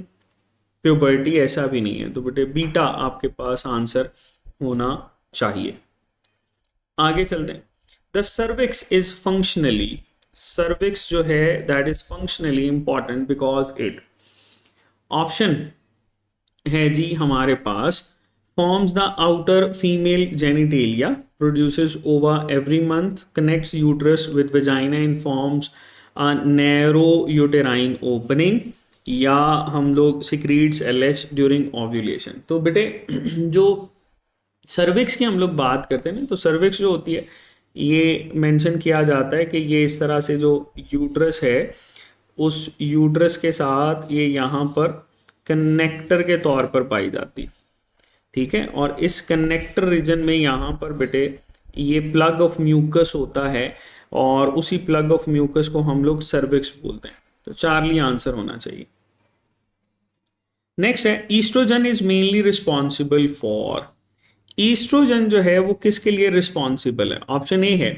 प्यूबर्टी, ऐसा भी नहीं है, तो बेटे बीटा आपके पास आंसर होना चाहिए। आगे चलते हैं, the cervix is functionally, cervix जो है that is functionally important because it, option है जी हमारे पास forms the outer female genitalia, produces ova every month, connects uterus with vagina and forms a narrow uterine opening, या हम लोग secretes LH during ovulation. तो बेटे जो सर्विक्स की हम लोग बात करते हैं ना, तो सर्विक्स जो होती है ये मेंशन किया जाता है कि ये इस तरह से जो यूट्रस है उस यूट्रस के साथ ये यहाँ पर कनेक्टर के तौर पर पाई जाती है, ठीक है, और इस कनेक्टर रीजन में यहाँ पर बेटे ये प्लग ऑफ म्यूकस होता है, और उसी प्लग ऑफ म्यूकस को हम लोग सर्विक्स बोलते हैं, तो चार्ली आंसर होना चाहिए। नेक्स्ट है oestrogen is mainly responsible for, oestrogen जो है वो किसके लिए रिस्पॉन्सिबल है? ऑप्शन ए है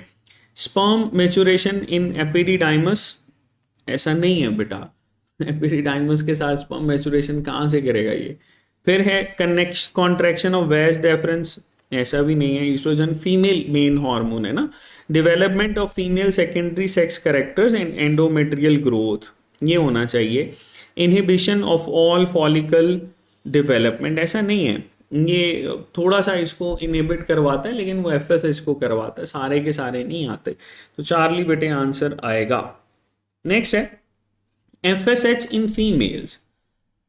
स्पर्म मैच्योरेशन इन एपिडिडाइमस, ऐसा नहीं है बेटा, एपिडिडाइमस के साथ स्पर्म मैच्योरेशन कहाँ से करेगा ये। फिर है कॉन्ट्रैक्शन ऑफ वेस डेफरेंस, ऐसा भी नहीं है, ईस्ट्रोजन फीमेल मेन हार्मोन है ना। Development of female secondary sex characters and endometrial growth, ये होना चाहिए। Inhibition of all follicle development, ऐसा नहीं है, ये थोड़ा सा इसको इनहिबिट करवाता है लेकिन वो एफएसएच को करवाता है, सारे के सारे नहीं आते। तो चार्ली बेटे आंसर आएगा। नेक्स्ट है FSH in females.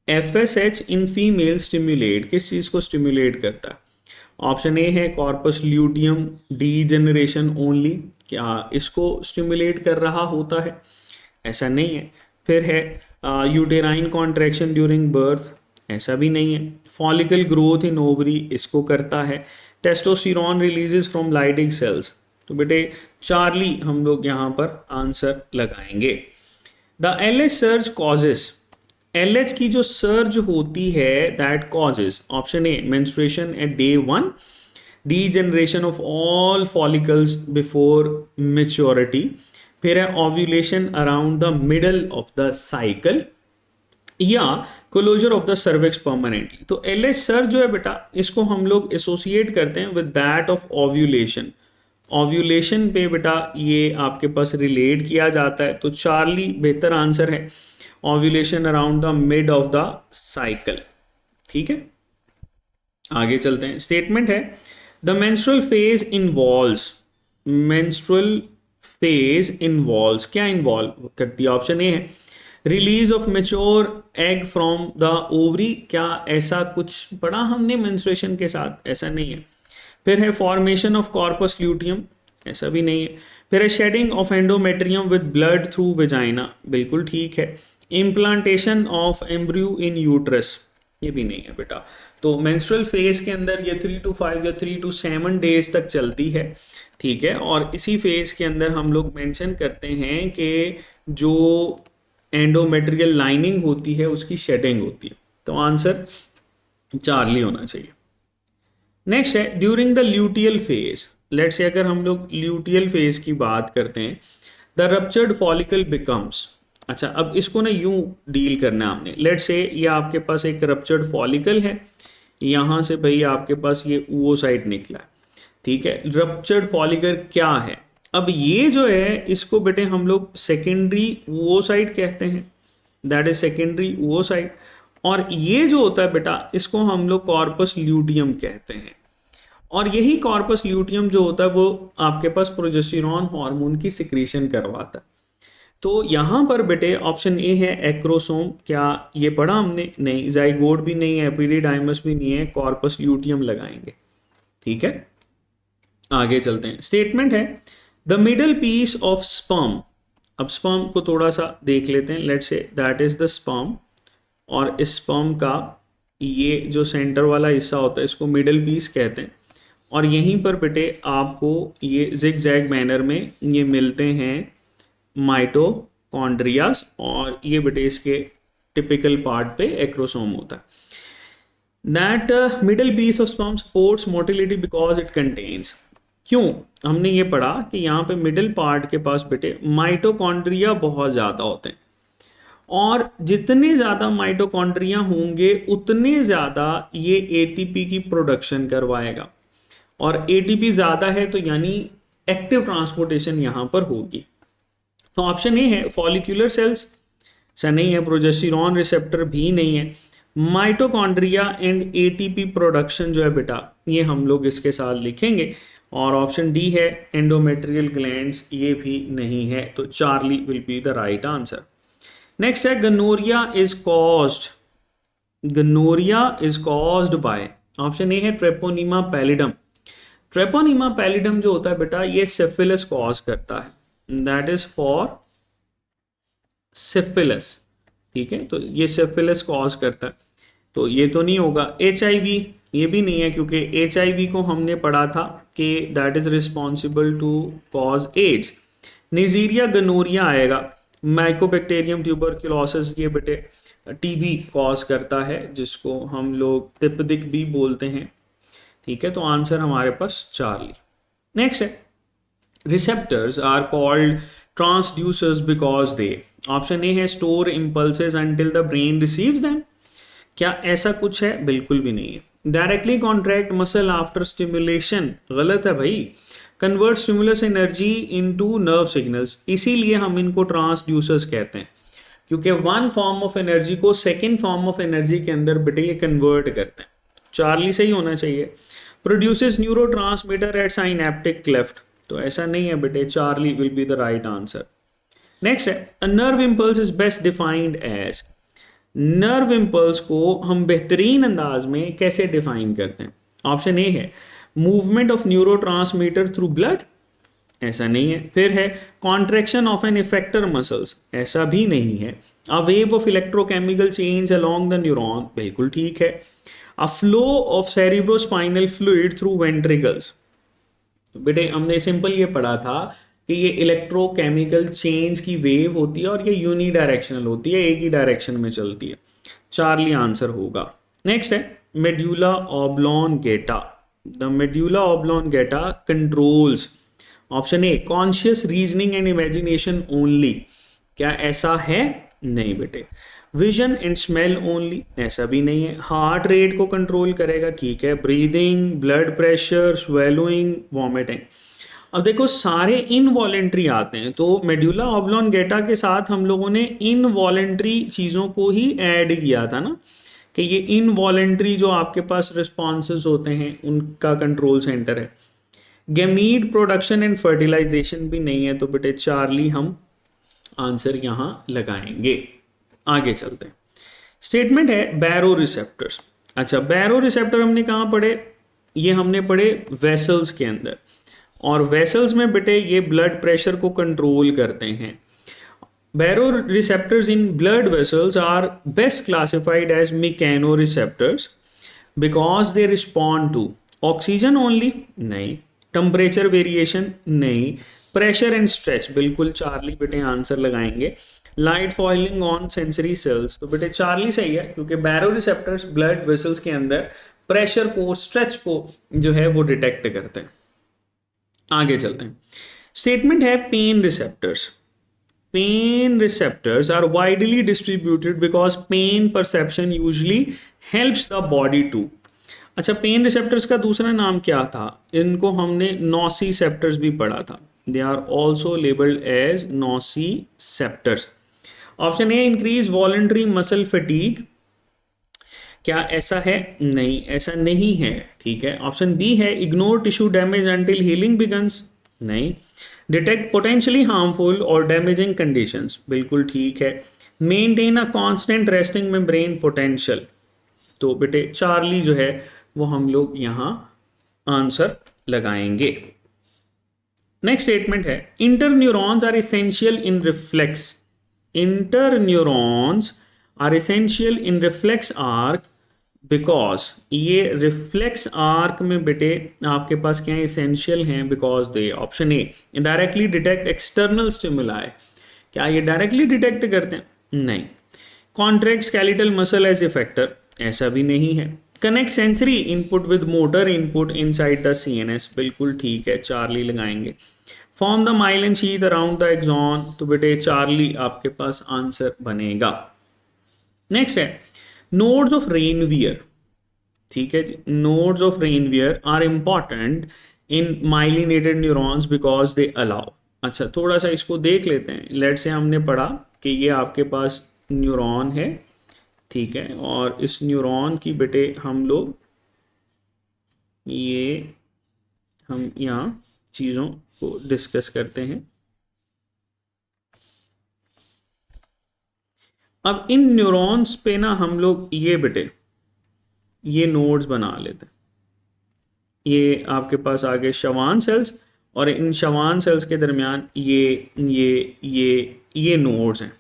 FSH in female stimulate, किस चीज को स्टिम्युलेट करता है? ऑप्शन ए है कॉर्पस ल्यूटियम डीजेनरेशन ओनली, क्या इसको स्टिम्युलेट कर रहा होता है? ऐसा नहीं है। फिर है यूटेराइन कॉन्ट्रैक्शन ड्यूरिंग बर्थ, ऐसा भी नहीं है। फॉलिकल ग्रोथ इन ओवरी, इसको करता है। Testosterone releases from Leydig cells, तो बेटे चार्ली हम लोग यहाँ पर आंसर लगाएंगे। The LH surge causes, LH की जो सर्ज होती है that causes, option A menstruation at day 1, degeneration of all follicles before maturity, फिर है ovulation around the middle of the cycle, या closure of the cervix permanently. तो LH surge जो है बेटा इसको हम लोग एसोसिएट करते हैं with that of ovulation. Ovulation पे बेटा ये आपके पास रिलेट किया जाता है, तो चार्ली बेहतर आंसर है, ovulation around the mid of the cycle. ठीक है, आगे चलते हैं। स्टेटमेंट है the menstrual phase involves, menstrual phase involves, क्या इन्वॉल्व करती है? ऑप्शन ए है release of mature egg from the ovary, क्या ऐसा कुछ पढ़ा हमने मेंस्ट्रुएशन के साथ? ऐसा नहीं है। फिर है फॉर्मेशन ऑफ कॉर्पस ल्यूटियम, ऐसा भी नहीं है। फिर है shedding of endometrium with blood through vagina, बिल्कुल ठीक है। Implantation of embryo in uterus, ये भी नहीं है बेटा। तो मेंस्ट्रुअल फेज के अंदर ये 3 to 5 या 3 to 7 डेज तक चलती है, ठीक है। और इसी फेज के अंदर हम लोग मेंशन करते हैं कि जो एंडोमेट्रियल लाइनिंग होती है उसकी शेडिंग होती है, तो आंसर चार्ली होना चाहिए। नेक्स्ट है during the luteal phase, let's say अगर हम लोग ल्यूटियल फेज की बात करते हैं, द रप्चर्ड फॉलिकल बिकम्स, अच्छा अब इसको ना यूं डील करना है हमने। लेट्स से ये आपके पास एक रप्चर्ड फॉलिकल है, यहाँ से भाई आपके पास ये oocyte निकला, ठीक है। रप्चर्ड फॉलिकल क्या है? अब ये जो है इसको बेटे हम लोग सेकेंडरी oocyte कहते हैं, दैट इज सेकेंडरी oocyte। और ये जो होता है बेटा इसको हम लोग कॉर्पस ल्यूटियम कहते हैं। और यही कॉर्पस ल्यूटियम जो होता है वो आपके पास प्रोजेस्टेरॉन हार्मोन की सिक्रीशन करवाता है। तो यहां पर बेटे ऑप्शन ए है एक्रोसोम, क्या ये पढ़ा हमने? नहीं। जाइगोट भी नहीं है, एपिडिडाइमस भी नहीं है, कॉर्पस ल्यूटियम लगाएंगे, ठीक है। आगे चलते हैं। स्टेटमेंट है the middle piece of sperm, अब स्पर्म को थोड़ा सा देख लेते हैं। Let's say that is the sperm, और इस स्पर्म का ये जो सेंटर वाला हिस्सा होता है इसको मिडल पीस कहते हैं। और यहीं पर बेटे आपको ये जिग-जैग मैनर में ये मिलते हैं माइटोकॉन्ड्रियास, और ये बेटे इसके टिपिकल पार्ट पे एक्रोसोम होता है। That middle piece of sperm supports motility because it contains, क्यों हमने ये पढ़ा कि यहाँ पे मिडिल पार्ट के पास बेटे माइटोकॉन्ड्रिया बहुत ज़्यादा होते हैं, और जितने ज़्यादा माइटोकॉन्ड्रिया होंगे उतने ज़्यादा ये एटीपी की प्रोडक्शन करवाएगा, और एटीपी ज़्यादा है तो यानी एक्टिव ट्रांसपोर्टेशन यहाँ पर होगी। तो ऑप्शन ए है फॉलिक्यूलर सेल्स, ऐसा नहीं है। प्रोजेस्टेरॉन रिसेप्टर भी नहीं है। माइटोकॉन्ड्रिया एंड एटीपी प्रोडक्शन जो है बेटा ये हम लोग इसके साथ लिखेंगे। और ऑप्शन डी है एंडोमेट्रियल ग्लैंड्स, ये भी नहीं है। तो Charlie will be the right answer. Next है gonorrhoea is caused, gonorrhoea is caused by, option A है ट्रेपोनीमा पैलिडम। ट्रेपोनीमा पैलिडम जो होता है बेटा ये सिफिलिस कॉज करता है, दैट इज फॉर सिफिलिस, ठीक है। तो ये सिफिलिस कॉज करता है, तो ये तो नहीं होगा। HIV ये भी नहीं है, क्योंकि HIV को हमने पढ़ा था कि that is responsible to cause AIDS. Neisseria gonorrhoea आएगा। माइकोबैक्टीरियम ट्यूबरक्लोसिस ये बेटे TB कॉज करता है, जिसको हम लोग तिप्पदिक भी बोलते हैं, ठीक है, तो आंसर हमारे पास चार्ली। नेक्स्ट है receptors are called transducers because they, option A है store impulses until the brain receives them. क्या ऐसा कुछ है? बिल्कुल भी नहीं है। Directly contract muscle after stimulation, गलत है भाई। Convert stimulus energy into nerve signals, इसीलिए हम इनको ट्रांसड्यूसर्स कहते हैं, क्योंकि वन फॉर्म ऑफ एनर्जी को सेकेंड फॉर्म ऑफ एनर्जी के अंदर बेटे ये कन्वर्ट करते हैं। चार्ली सही होना चाहिए। Produces neurotransmitter at synaptic cleft, तो ऐसा नहीं है बेटे, Charlie will be the right answer. Next है a nerve impulse is best defined as, nerve impulse को हम बेहतरीन अंदाज में कैसे डिफाइन करते हैं? ऑप्शन ए है movement of neurotransmitter through blood, ऐसा नहीं है। फिर है contraction of an effector muscles, ऐसा भी नहीं है। A wave of electrochemical change along the neuron, बिल्कुल ठीक है। A flow of cerebrospinal fluid through ventricles, तो बेटे हमने सिंपल ये पढ़ा था कि ये इलेक्ट्रोकेमिकल चेंज की वेव होती है और ये यूनी डायरेक्शनल होती है, एक ही डायरेक्शन में चलती है। चार्ली आंसर होगा। नेक्स्ट है medulla oblongata, the medulla oblongata controls, option a conscious reasoning and imagination only, क्या ऐसा है? नहीं बेटे। विजन एंड स्मेल ओनली, ऐसा भी नहीं है। हार्ट रेट को कंट्रोल करेगा, ठीक है। Breathing, blood pressure, swallowing, vomiting. अब देखो सारे इनवॉलेंट्री आते हैं, तो मेड्यूला ऑब्लोंगेटा के साथ हम लोगों ने इनवॉलेंट्री चीज़ों को ही ऐड किया था ना, कि ये इनवॉलेंट्री जो आपके पास रिस्पॉन्सेज होते हैं उनका कंट्रोल सेंटर है। गैमीट प्रोडक्शन एंड फर्टिलाइजेशन भी नहीं है, तो बेटे चार्ली हम आंसर यहाँ लगाएंगे। आगे चलते हैं। स्टेटमेंट है बैरो रिसेप्टर्स। अच्छा, बैरो रिसेप्टर हमने कहाँ पढ़े? ये हमने पढ़े वेसल्स के अंदर, और वेसल्स में बेटे ये ब्लड प्रेशर को कंट्रोल करते हैं। Baroreceptors in blood vessels are best classified as mechanoreceptors because they respond to oxygen only, नहीं। टेम्परेचर वेरिएशन, नहीं। प्रेशर एंड स्ट्रेच, बिल्कुल चार्ली बेटे आंसर लगाएंगे। Light falling on sensory cells, तो बेटे चार्ली सही है, क्योंकि बैरो रिसेप्टर्स ब्लड वेसल्स के अंदर प्रेशर को, स्ट्रेच को जो है वो डिटेक्ट करते हैं। आगे चलते हैं। स्टेटमेंट है pain receptors. Pain receptors are widely distributed because pain perception usually helps the body to. अच्छा, पेन रिसेप्टर्स का दूसरा नाम क्या था? इनको हमने नोसिसेप्टर्स भी पढ़ा था। They are also labelled as nociceptors. Option A increase voluntary muscle fatigue, क्या ऐसा है? नहीं, ऐसा नहीं है, ठीक है। ऑप्शन बी है ignore tissue damage until healing begins, नहीं। डिटेक्ट पोटेंशियली हार्मफुल और डैमेजिंग कंडीशंस, बिल्कुल ठीक है। Maintain a constant resting membrane potential, तो बेटे चार्ली जो है वो हम लोग यहाँ आंसर लगाएंगे। नेक्स्ट स्टेटमेंट है interneurons are essential in reflex. Interneurons are essential in reflex arc because, ये रिफ्लेक्स आर्क में बेटे आपके पास क्या इसेंशियल हैं? Because they, option A directly detect external stimuli, क्या ये डायरेक्टली डिटेक्ट करते हैं? नहीं। Contract skeletal muscle as effector, ऐसा भी नहीं है। Connect sensory input with motor input inside the CNS, बिल्कुल ठीक है, चार्ली लगाएंगे। Form the myelin sheath around the axon, तो बेटे चार्ली आपके पास आंसर बनेगा। नेक्स्ट है नोड्स ऑफ रेनवियर, ठीक है जी। Nodes of Ranvier are important in myelinated neurons because they allow. अच्छा, थोड़ा सा इसको देख लेते हैं। लेट से हमने पढ़ा कि ये आपके पास न्यूरॉन है, ठीक है, और इस न्यूरॉन की बेटे हम लोग हम यहाँ चीज़ों को डिस्कस करते हैं। अब इन न्यूरॉन्स पे ना हम लोग ये बेटे ये नोड्स बना लेते हैं। ये आपके पास आगे शवान सेल्स, और इन शवान सेल्स के दरमियान ये नोड्स हैं,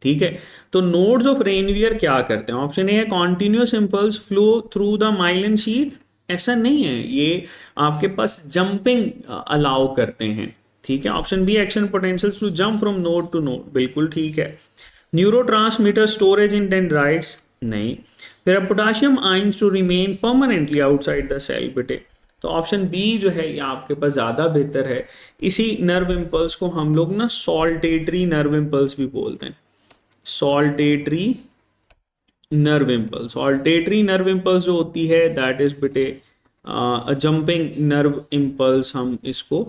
ठीक है। तो नोड्स ऑफ रेनवियर क्या करते हैं? ऑप्शन ए है continuous impulse flow through the myelin sheath, ऐसा नहीं है, ये आपके पास जंपिंग अलाउ करते हैं, ठीक है। Option B action potentials to jump from node to node, बिल्कुल ठीक है। न्यूरोट्रांसमीटर स्टोरेज इन डेंड्राइट्स, नहीं। फिर अब potassium ions to remain permanently outside the cell बेटे, तो ऑप्शन बी जो है ये आपके पास ज़्यादा बेहतर है। इसी नर्व इम्पल्स को हम लोग ना सॉल्टेटरी नर्व इम्पल्स भी बोलते हैं, saltatory nerve impulse. Saltatory nerve impulse जो होती है दैट इज बेटे जंपिंग नर्व इम्पल्स हम इसको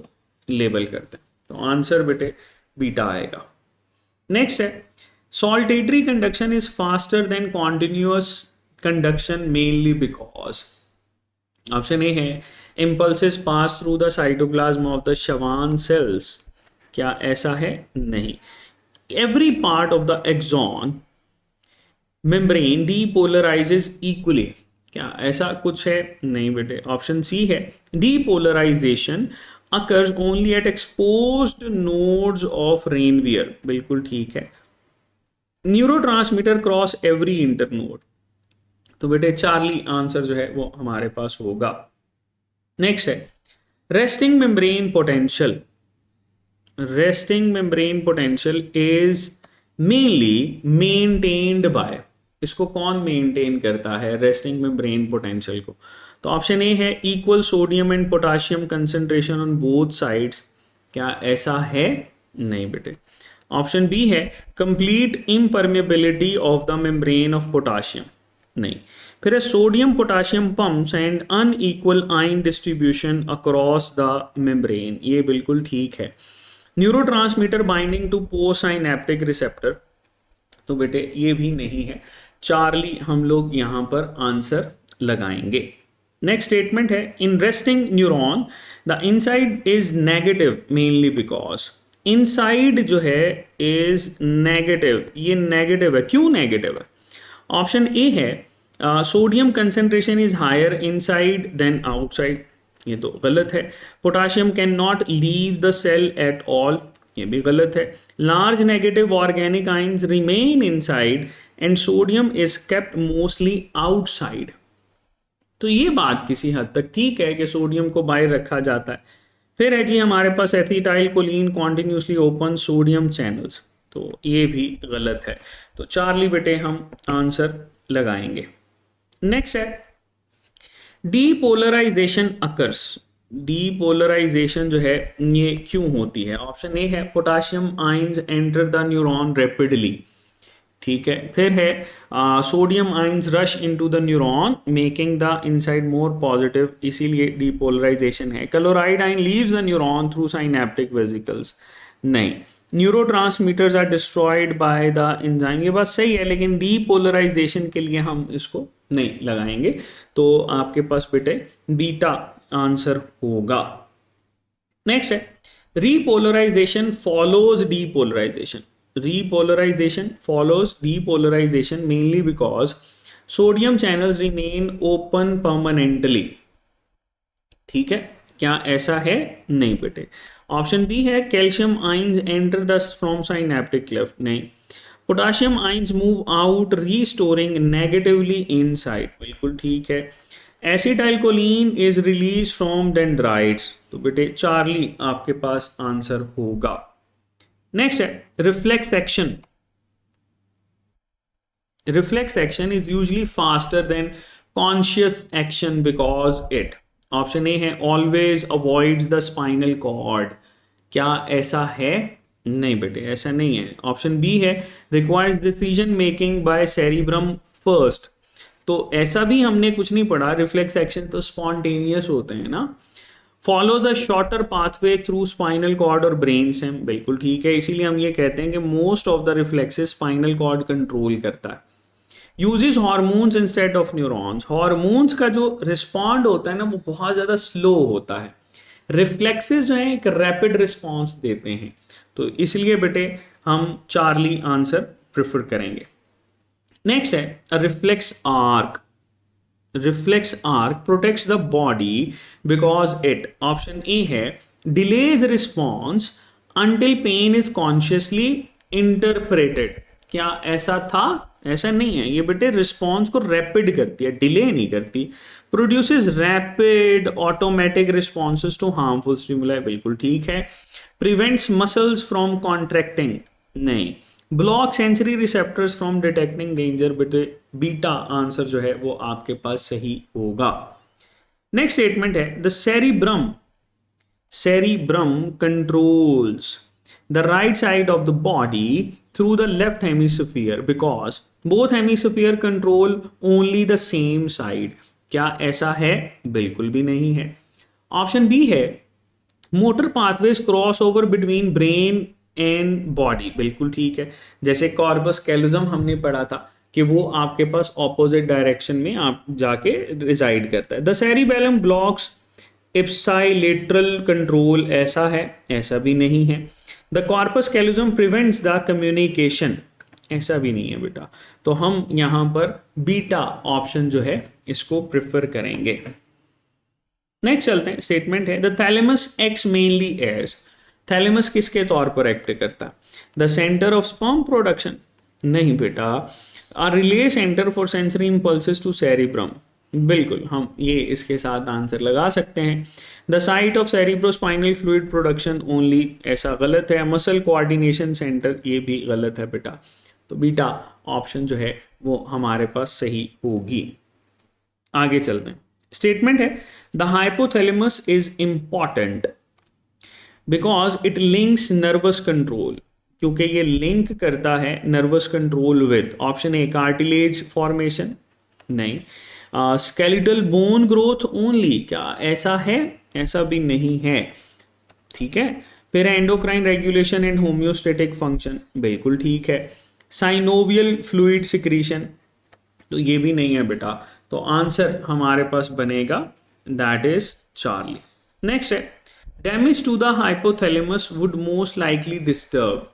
लेबल करते हैं। तो आंसर बेटे बीटा आएगा। नेक्स्ट है saltatory conduction is faster than continuous conduction mainly because. Option A है impulses pass through the cytoplasm of the Schwann cells. क्या ऐसा है? नहीं। Every part of the axon membrane depolarizes equally. क्या ऐसा कुछ है? नहीं बेटे। ऑप्शन सी है depolarization occurs only at exposed nodes of Ranvier। बिल्कुल ठीक है। Neurotransmitter cross every internode. तो बेटे चार्ली आंसर जो है वो हमारे पास होगा। नेक्स्ट है resting membrane potential. Resting membrane potential is mainly maintained by. इसको कौन मेंटेन करता है रेस्टिंग मेम्ब्रेन पोटेंशियल को? तो ऑप्शन ए है equal sodium and potassium concentration on both sides. क्या ऐसा है? नहीं बेटे। ऑप्शन बी है complete impermeability of the membrane of potassium. नहीं। फिर है sodium potassium pumps and unequal ion distribution across the membrane. ये बिल्कुल ठीक है। Neurotransmitter binding to postsynaptic receptor. तो बेटे ये भी नहीं है। चार्ली हम लोग यहां पर आंसर लगाएंगे। नेक्स्ट स्टेटमेंट है in resting neuron the inside is negative mainly because. Inside जो है इज नेगेटिव। ये नेगेटिव है, क्यों नेगेटिव है? ऑप्शन ए है sodium concentration is higher inside than outside. ये तो गलत है। Potassium cannot leave the cell at all. ये भी गलत है। Large negative organic ions remain inside and sodium is kept mostly outside. तो ये बात किसी हद तक ठीक है कि सोडियम को बाहर रखा जाता है। फिर है जी हमारे पास acetylcholine continuously open sodium channels. तो ये भी गलत है। तो चार्ली बेटे हम आंसर लगाएंगे। नेक्स्ट है डीपोलराइजेशन अकर्स। डीपोलराइजेशन जो है ये क्यों होती है? ऑप्शन ए है potassium ions enter the neuron rapidly. ठीक है। फिर है sodium ions rush into the neuron making the inside more positive, इसीलिए डीपोलराइजेशन है। Chloride ion leaves the neuron through synaptic vesicles. नहीं। Neurotransmitters are destroyed by the enzyme. ये बात सही है, लेकिन डीपोलराइजेशन के लिए हम इसको नहीं लगाएंगे। तो आपके पास बेटे बीटा आंसर होगा। नेक्स्ट है repolarization follows depolarization. Repolarization follows depolarization mainly because sodium channels remain open permanently। ठीक है। क्या ऐसा है? नहीं बेटे। ऑप्शन बी है calcium ions enter the from synaptic cleft. नहीं। Potassium ions move out restoring negatively inside. बिल्कुल ठीक है। Acetylcholine is release from dendrites. तो बेटे चार्ली आपके पास आंसर होगा। नेक्स्ट है reflex action. Reflex action is usually faster than conscious action because it. Option A है always avoids the spinal cord. क्या ऐसा है? नहीं बेटे ऐसा नहीं है। ऑप्शन बी है requires decision making by cerebrum first. तो ऐसा भी हमने कुछ नहीं पढ़ा। रिफ्लेक्स एक्शन तो स्पॉन्टेनियस होते हैं ना। Follows a shorter pathway through spinal cord और ब्रेन स्टेम। बिल्कुल ठीक है। इसीलिए हम ये कहते हैं कि most of the reflexes spinal cord control करता है। Uses hormones instead of neurons. Hormones का जो रिस्पॉन्ड होता है ना वो बहुत ज़्यादा स्लो होता है। रिफ्लेक्सेस जो है एक रैपिड रिस्पॉन्स देते हैं। तो इसलिए बेटे हम चार्ली आंसर प्रेफर करेंगे। नेक्स्ट है reflex arc. Reflex arc protects the body because it. Option A है delays response until pain is consciously interpreted. क्या ऐसा था? ऐसा नहीं है। ये बेटे रिस्पॉन्स को रैपिड करती है, डिले नहीं करती। Produces rapid automatic responses to harmful stimuli. बिल्कुल ठीक है। Prevents muscles from contracting. नहीं। Block sensory receptors from detecting danger. बेटे बीटा आंसर जो है वो आपके पास सही होगा। नेक्स्ट स्टेटमेंट है the cerebrum controls the right side of the body through the left hemisphere because both hemisphere control only the same side। क्या ऐसा है? बिल्कुल भी नहीं है। ऑप्शन बी है motor pathways cross over between brain and body, बिल्कुल ठीक है। जैसे कॉर्पस कैलोजम हमने पढ़ा था कि वो आपके पास ऑपोजिट डायरेक्शन में आप जाके रिजाइड करता है। द सेरिबेलम ब्लॉक्स इप्साइलेटरल कंट्रोल, ऐसा है? ऐसा भी नहीं है। The corpus callosum prevents the communication, ऐसा भी नहीं है बेटा। तो हम यहां पर बीटा ऑप्शन जो है इसको प्रिफर करेंगे। नेक्स्ट चलते हैं, स्टेटमेंट है the thalamus acts mainly as, thalamus किसके तौर पर एक्ट करता है? The centre of sperm production, नहीं बेटा। A relay centre for sensory impulses to cerebrum, बिल्कुल हम ये इसके साथ आंसर लगा सकते हैं। The site of cerebrospinal fluid production only, ऐसा गलत है। मसल कोऑर्डिनेशन सेंटर, ये भी गलत है बेटा। तो बीटा ऑप्शन जो है वो हमारे पास सही होगी। आगे चलते हैं, स्टेटमेंट है the hypothalamus is important because it links nervous control, क्योंकि ये लिंक करता है nervous control with option A cartilage formation, नहीं। स्केलेटल बोन ग्रोथ ओनली, क्या ऐसा है? ऐसा भी नहीं है, ठीक है। फिर endocrine regulation and homeostatic function, बिल्कुल ठीक है। साइनोवियल फ्लूइड सिक्रीशन, तो ये भी नहीं है बेटा। तो आंसर हमारे पास बनेगा दैट इज चार्ली। नेक्स्ट है damage to the hypothalamus would most likely disturb,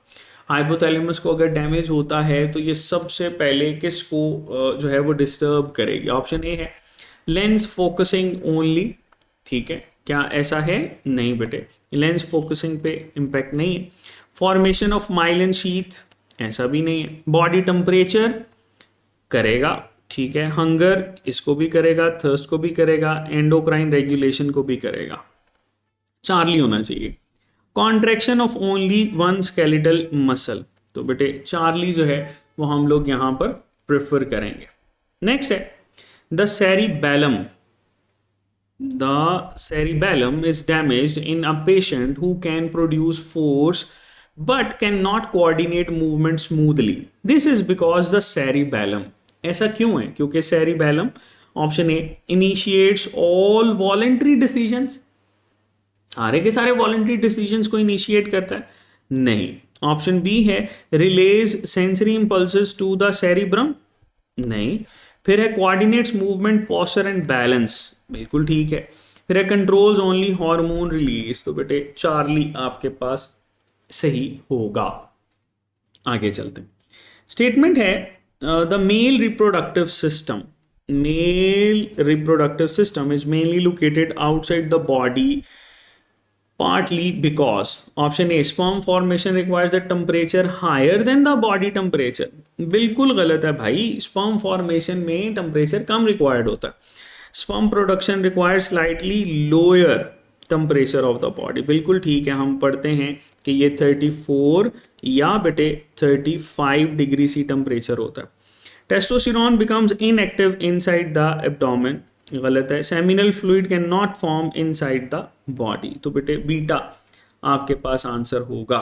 hypothalamus को अगर डैमेज होता है तो ये सबसे पहले किसको जो है वो डिस्टर्ब करेगी? ऑप्शन ए है लेंस फोकसिंग ओनली, ठीक है। क्या ऐसा है? नहीं बेटे, लेंस फोकसिंग पे इम्पैक्ट नहीं है। फॉर्मेशन ऑफ माइलिन शीथ, ऐसा भी नहीं है। बॉडी टेम्परेचर करेगा, ठीक है। हंगर इसको भी करेगा, थर्स्ट को भी करेगा, एंडोक्राइन रेगुलेशन को भी करेगा। चार्ली होना चाहिए। Contraction of only one skeletal muscle, तो बेटे चार्ली जो है वो हम लोग यहां पर प्रेफर करेंगे। नेक्स्ट है the cerebellum is damaged in a patient who can produce force but cannot coordinate movement smoothly. This is because the cerebellum, ऐसा क्यों है? क्योंकि cerebellum option A initiates all voluntary decisions, सारे के सारे वॉलंटरी डिसीजंस को initiate करता है, नहीं। ऑप्शन बी है relays sensory impulses to the cerebrum, नहीं। फिर है coordinates movement posture and balance, बिल्कुल ठीक है। फिर है कंट्रोल्स ओनली हार्मोन रिलीज, तो बेटे चार्ली आपके पास सही होगा। आगे चलते हैं, स्टेटमेंट है the male reproductive system is mainly located outside the body partly because option A sperm formation requires a temperature higher than the body temperature, बिल्कुल गलत है भाई। sperm formation में टेम्परेचर कम रिक्वायर्ड होता है। sperm production requires slightly lower temperature of the body, बिल्कुल ठीक है। हम पढ़ते हैं कि ये 34 या बेटे 35 डिग्री सी टेम्परेचर होता है। Testosterone becomes inactive inside the abdomen, गलत है। Seminal fluid cannot form inside the body, तो बेटे बीटा आपके पास आंसर होगा।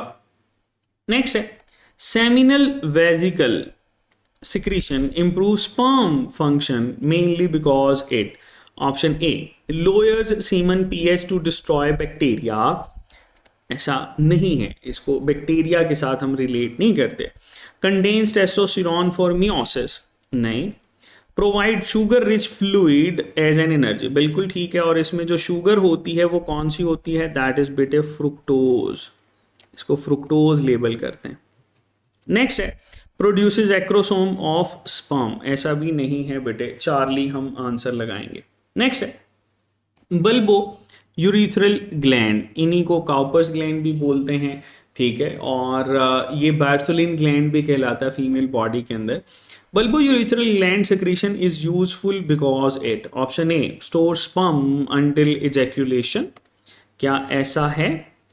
नेक्स्ट है seminal vesicle secretion improve sperm function mainly because it, option A lowers semen pH to destroy bacteria, ऐसा नहीं है, इसको बैक्टीरिया के साथ हम रिलेट नहीं करते। कंटेन्स टेस्टोस्टेरोन फॉर मियोसिस, नहीं। Provide sugar rich fluid as an energy, बिल्कुल ठीक है। और इसमें जो शुगर होती है वो कौन सी होती है? दैट इज बेटे फ्रुक्टोज, इसको फ्रुक्टोज लेबल करते हैं। नेक्स्ट है प्रोड्यूसेस एक्रोसोम ऑफ स्पर्म, ऐसा भी नहीं है बेटे, चार्ली हम आंसर लगाएंगे। नेक्स्ट है बल्बो यूरिथ्रल ग्लैंड, इन्हीं को काउपर्स ग्लैंड भी बोलते हैं, ठीक है। और ये बार्थोलिन ग्लैंड भी कहलाता है फीमेल बॉडी के अंदर। Bulbourethral gland secretion is useful because it, option A store sperm until ejaculation, क्या ऐसा है?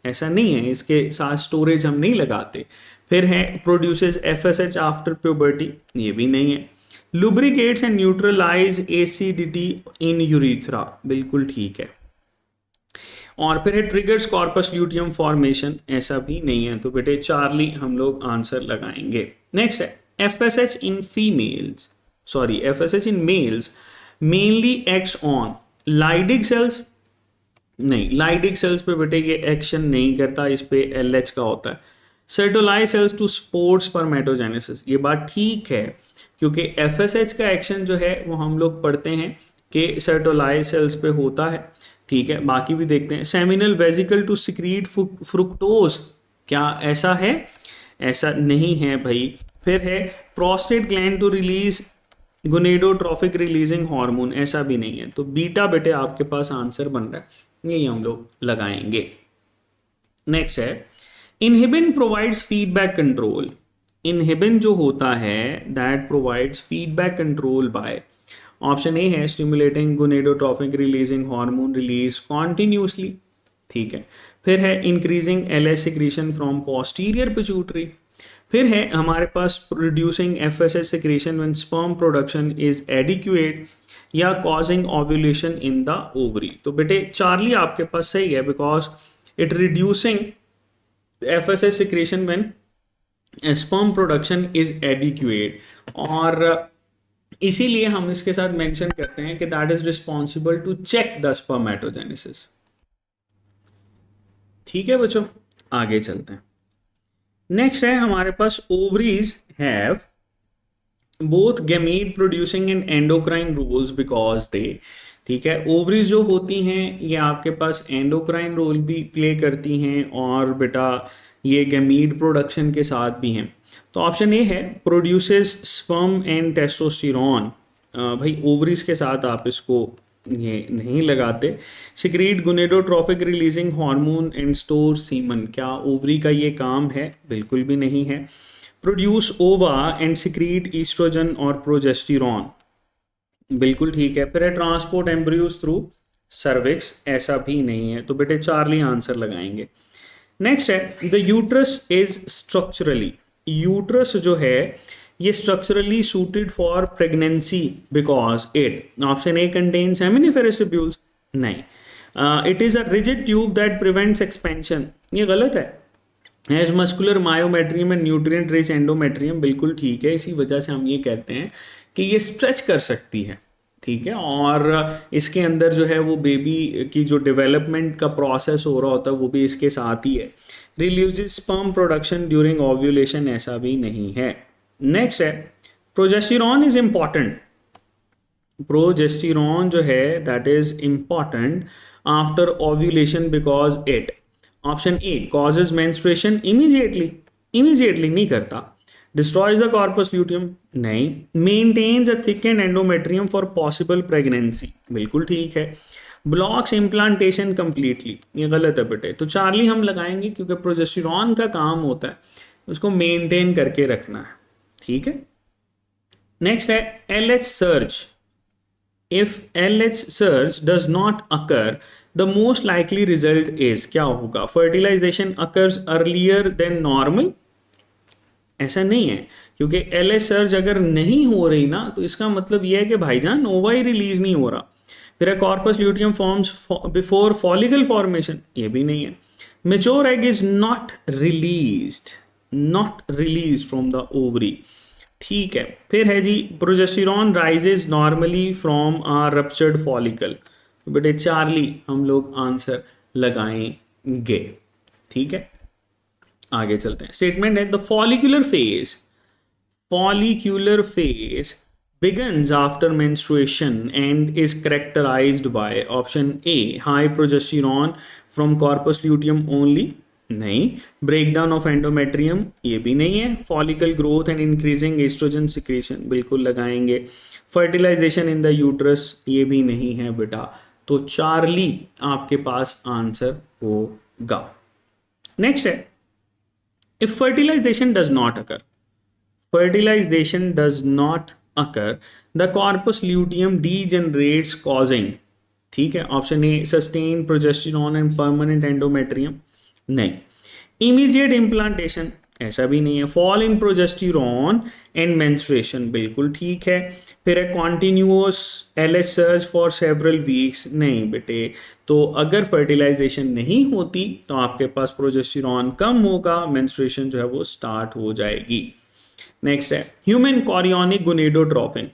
ऐसा नहीं है, इसके साथ स्टोरेज हम नहीं लगाते। फिर है प्रोड्यूसेस FSH आफ्टर प्यूबर्टी, ये भी नहीं है। Lubricates and neutralize acidity in urethra, बिल्कुल ठीक है। और फिर है ट्रिगर्स कॉर्पस ल्यूटियम फॉर्मेशन, ऐसा भी नहीं है, तो बेटे चार्ली हम लोग आंसर लगाएंगे। नेक्स्ट है FSH in females, sorry FSH in males mainly acts on Leydig cells, नहीं लाइडिक सेल्स पे बेटे ये एक्शन नहीं करता, इस पे एलएच का होता है। सर्टोलाई सेल्स टू स्पोर्ट्स स्पर्मेटोजेनेसिस, ये बात ठीक है क्योंकि एफएसएच का एक्शन जो है वो हम लोग पढ़ते हैं कि सर्टोलाई सेल्स पे होता है, ठीक है। बाकी भी देखते हैं। Seminal vesicle to secrete fructose, क्या ऐसा है? ऐसा नहीं है भाई। फिर है prostate gland to release gonadotropic releasing hormone, ऐसा भी नहीं है, तो बीटा बेटे आपके पास आंसर बन रहा है, यही हम लोग लगाएंगे। नेक्स्ट है inhibin provides feedback control, inhibin जो होता है that provides feedback control by, option A है stimulating gonadotropic releasing hormone release continuously, ठीक है। फिर है increasing LH secretion from posterior pituitary, फिर है हमारे पास producing FSH secretion when sperm production is adequate, या causing ovulation in the ovary. तो बेटे चार्ली आपके पास सही है because it reducing FSH secretion when sperm production is adequate, और इसीलिए हम इसके साथ मेंशन करते हैं कि that is responsible to check the spermatogenesis. ठीक है बच्चों, आगे चलते हैं। नेक्स्ट है हमारे पास ovaries have both gamete producing and endocrine roles because they, ठीक है। ओवरीज जो होती हैं ये आपके पास एंडोक्राइन रोल भी प्ले करती हैं और बेटा ये गैमीट प्रोडक्शन के साथ भी हैं। तो ऑप्शन ए है प्रोड्यूसेस स्पर्म एंड टेस्टोस्टेरोन, भाई ओवरीज के साथ आप इसको ये नहीं लगाते। Secrete gonadotropic releasing hormone and store semen, क्या ओवरी का ये काम है? बिल्कुल भी नहीं है। प्रोड्यूस ओवा एंड सिक्रीट ईस्ट्रोजन और प्रोजेस्टेरोन, बिल्कुल ठीक है। फिर है ट्रांसपोर्ट एम्ब्रियोज थ्रू सर्विक्स, ऐसा भी नहीं है, तो बेटे चार्ली आंसर लगाएंगे। नेक्स्ट है the uterus is structurally, uterus जो है ये structurally suited for pregnancy because it, option A contain seminiferous tubules, नहीं। It is a rigid tube that prevents expansion, ये गलत है। As muscular myometrium and nutrient rich endometrium, बिल्कुल ठीक है, इसी वजह से हम ये कहते हैं कि ये स्ट्रेच कर सकती है, ठीक है। और इसके अंदर जो है वो बेबी की जो डेवलपमेंट का प्रोसेस हो रहा होता है वो भी इसके साथ ही है। Releases sperm production during ovulation, ऐसा भी नहीं है। नेक्स्ट है प्रोजेस्टेरॉन इज इंपॉर्टेंट, प्रोजेस्टेरॉन जो है that is important after ovulation because it, option A causes menstruation immediately, immediately नहीं करता। डिस्ट्रॉयज द कॉर्पस ल्यूटियम, नहीं। Maintains a thickened endometrium for possible pregnancy, बिल्कुल ठीक है। ब्लॉक्स इम्प्लांटेशन कंप्लीटली, ये गलत है बेटे, तो चार्ली हम लगाएंगे क्योंकि प्रोजेस्टेरॉन का काम होता है उसको मेंटेन करके रखना है, ठीक है। नेक्स्ट है LH surge, if LH surge does not occur the most likely result is, क्या होगा? Fertilization occurs earlier than normal, ऐसा नहीं है क्योंकि LH सर्ज अगर नहीं हो रही ना तो इसका मतलब यह है कि भाईजान ओवा ही रिलीज नहीं हो रहा। फिर corpus luteum forms before follicle formation, ये भी नहीं है। Mature egg is not released, not release from the ovary, ठीक है। फिर है जी progesterone rises normally from a ruptured follicle, तो बेटे चार्ली हम लोग आंसर लगाएंगे, ठीक है। आगे चलते हैं। स्टेटमेंट है the follicular phase, follicular phase begins after menstruation and is characterized by, option A high progesterone from corpus luteum only, नहीं। ब्रेकडाउन ऑफ एंडोमेट्रियम, ये भी नहीं है। Follicle growth and increasing oestrogen secretion, बिल्कुल लगाएंगे। फर्टिलाइजेशन इन द यूट्रस, ये भी नहीं है बेटा, तो चार्ली आपके पास आंसर होगा। नेक्स्ट है if fertilisation does not occur, fertilisation does not occur the corpus luteum degenerates causing, ठीक है। Option A sustained progesterone and permanent endometrium, नहीं। immediate implantation, ऐसा भी नहीं है। Fall in progesterone and menstruation, बिल्कुल ठीक है। फिर है continuous LH surge for several weeks, नहीं बेटे। तो अगर फर्टिलाइजेशन नहीं होती तो आपके पास प्रोजेस्टेरॉन कम होगा, मेंस्ट्रुएशन जो है वो स्टार्ट हो जाएगी। नेक्स्ट है ह्यूमन कॉरियोनिक गोनेडोट्रोफिन,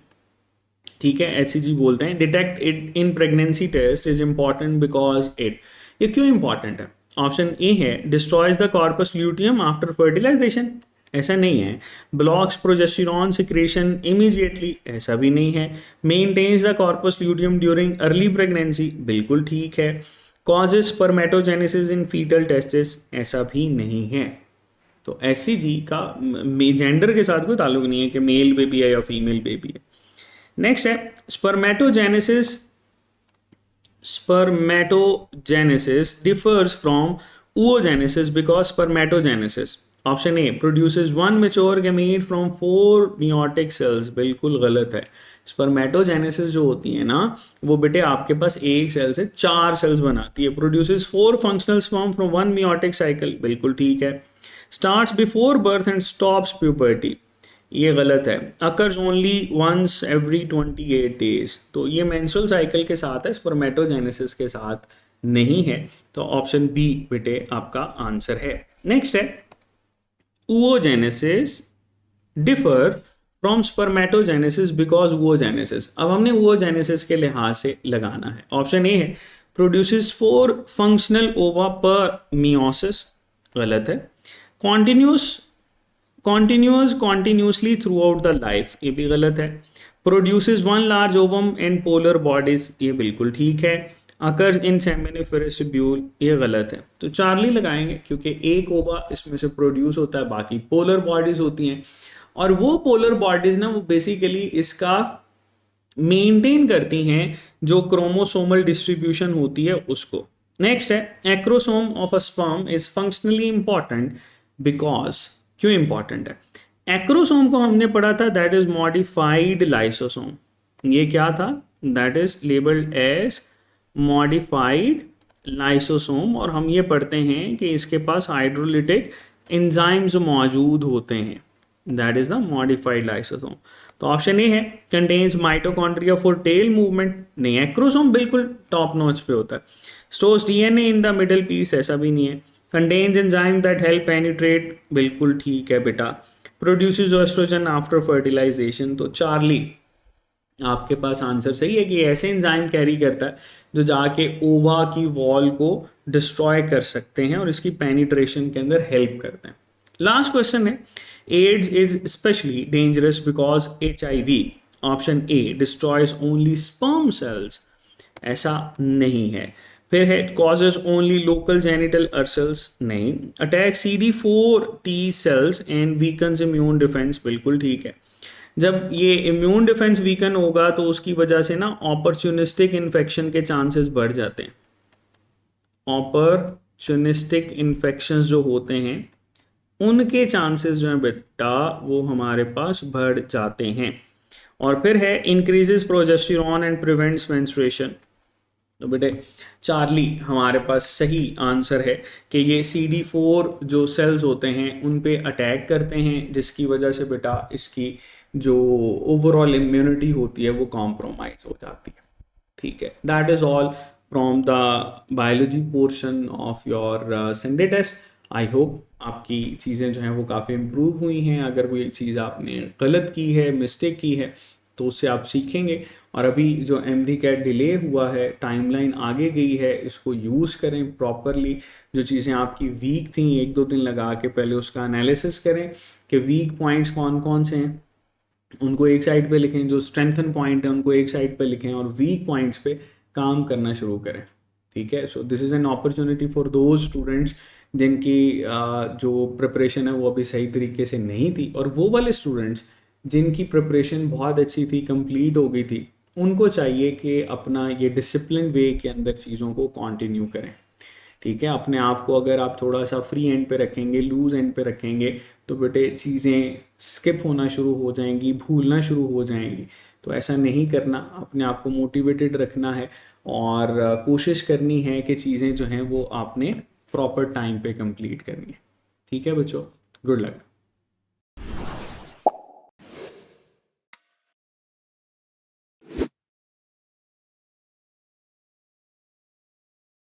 ठीक है, एचसीजी बोलते हैं। Detect it in pregnancy test is important because it, ये क्यों इंपॉर्टेंट है? ऑप्शन ए है destroys the corpus luteum after fertilisation, ऐसा नहीं है। ब्लॉक्स प्रोजेस्टेरॉन सिक्रेशन इमीडिएटली, ऐसा भी नहीं है। Maintains the corpus luteum during early pregnancy, बिल्कुल ठीक है। Causes spermatogenesis in foetal testis, ऐसा भी नहीं है। तो एचसीजी का जेंडर के साथ कोई ताल्लुक नहीं है कि मेल बेबी है या फीमेल बेबी है। नेक्स्ट है spermatogenesis, spermatogenesis differs from oogenesis because spermatogenesis, option A produces one mature gamete from 4 meiotic cells, बिल्कुल गलत है। स्पर्मेटोजेनेसिस जो होती है ना वो बेटे आपके पास एक सेल से 4 सेल्स बनाती है। Produces 4 functional sperm from 1 meiotic cycle, बिल्कुल ठीक है। Starts before birth and stops puberty, ये गलत है। Occurs only once every 28 days, तो ये मेंस्ट्रुअल साइकिल के साथ है, स्पर्मेटोजेनेसिस के साथ नहीं है। तो ऑप्शन बी बेटे आपका आंसर है। नेक्स्ट है oogenesis differ from spermatogenesis because oogenesis, अब हमने oogenesis के लिहाज से लगाना है। ऑप्शन ए है प्रोड्यूसेस 4 फंक्शनल ओवा पर मियोसिस, गलत है। Continuously through out the life, ये भी गलत है। Produces 1 large ovum and polar bodies, ये बिल्कुल ठीक है। अकर्स इन सेमिनिफेरस ट्यूब्यूल, ये गलत है। तो चार्ली लगाएंगे क्योंकि एक ओवा इसमें से प्रोड्यूस होता है, बाकी पोलर बॉडीज होती हैं, और वो पोलर बॉडीज ना वो बेसिकली इसका मेंटेन करती हैं जो क्रोमोसोमल डिस्ट्रीब्यूशन होती है उसको। नेक्स्ट है acrosome of a sperm is functionally important because, क्यों इंपॉर्टेंट है? एक्रोसोम को हमने पढ़ा था दैट इज मॉडिफाइड लाइसोसोम, ये क्या था? That is labelled as modified lysosome, और हम ये पढ़ते हैं कि इसके पास हाइड्रोलिटिक एंजाइम्स मौजूद होते हैं, that is the modified lysosome. तो ऑप्शन ए है contains mitochondria for tail movement, नहीं, एक्रोसोम बिल्कुल टॉप नॉच पे होता है। Stores DNA in the middle piece, ऐसा भी नहीं है। Contains enzyme that help penetrate, बिल्कुल ठीक है बेटा। प्रोड्यूसेस एस्ट्रोजन आफ्टर फर्टिलाइजेशन, तो चार्ली आपके पास आंसर सही है कि ऐसे एंजाइम कैरी करता है जो जाके ओवा की वॉल को डिस्ट्रॉय कर सकते हैं और इसकी पेनिट्रेशन के अंदर हेल्प करते हैं। लास्ट क्वेश्चन है AIDS is especially dangerous because HIV, option A destroys only sperm cells, ऐसा नहीं है। फिर है causes only local genital ulcers, नहीं। Attack CD4 T cells and weakens immune defence, बिल्कुल ठीक है। जब ये इम्यून डिफेंस वीकन होगा तो उसकी वजह से ना ऑपर्चुनिस्टिक इन्फेक्शन के चांसेस बढ़ जाते हैं। ऑपर्चुनिस्टिक इन्फेक्शन जो होते हैं उनके चांसेस जो है बेटा वो हमारे पास बढ़ जाते हैं। और फिर है increases progesterone and prevents menstruation, तो बेटे चार्ली हमारे पास सही आंसर है कि ये CD4 जो सेल्स होते हैं उन पे अटैक करते हैं, जिसकी वजह से बेटा इसकी जो ओवरऑल इम्यूनिटी होती है वो कॉम्प्रोमाइज हो जाती है। ठीक है, that is all from the biology portion of your Sunday test. I hope आपकी चीज़ें जो हैं वो काफ़ी इम्प्रूव हुई हैं। अगर कोई चीज़ आपने गलत की है, मिस्टेक की है, तो उससे आप सीखेंगे। और अभी जो MD-CAT डिले हुआ है, टाइमलाइन आगे गई है, इसको यूज़ करें प्रॉपरली। जो चीज़ें आपकी वीक थी 1-2 दिन लगा के पहले उसका एनालिसिस करें कि वीक पॉइंट्स कौन कौन से हैं, उनको एक साइड पे लिखें। जो स्ट्रेंथन पॉइंट है उनको एक साइड पे लिखें और वीक पॉइंट्स पे काम करना शुरू करें। ठीक है, so this is an opportunity for those students जिनकी जो प्रिपरेशन है वो अभी सही तरीके से नहीं थी, और वो वाले स्टूडेंट्स जिनकी प्रिपरेशन बहुत अच्छी थी, कंप्लीट हो गई थी, उनको चाहिए कि अपना ये डिसिप्लिन वे के अंदर चीज़ों को कंटिन्यू करें। ठीक है, अपने आप को अगर आप थोड़ा सा फ्री एंड पे रखेंगे, लूज एंड पे रखेंगे, तो बेटे चीज़ें स्किप होना शुरू हो जाएंगी, भूलना शुरू हो जाएंगी। तो ऐसा नहीं करना, अपने आप को मोटिवेटेड रखना है और कोशिश करनी है कि चीज़ें जो हैं वो आपने प्रॉपर टाइम पे कंप्लीट करनी है। ठीक है बच्चों, गुड लक।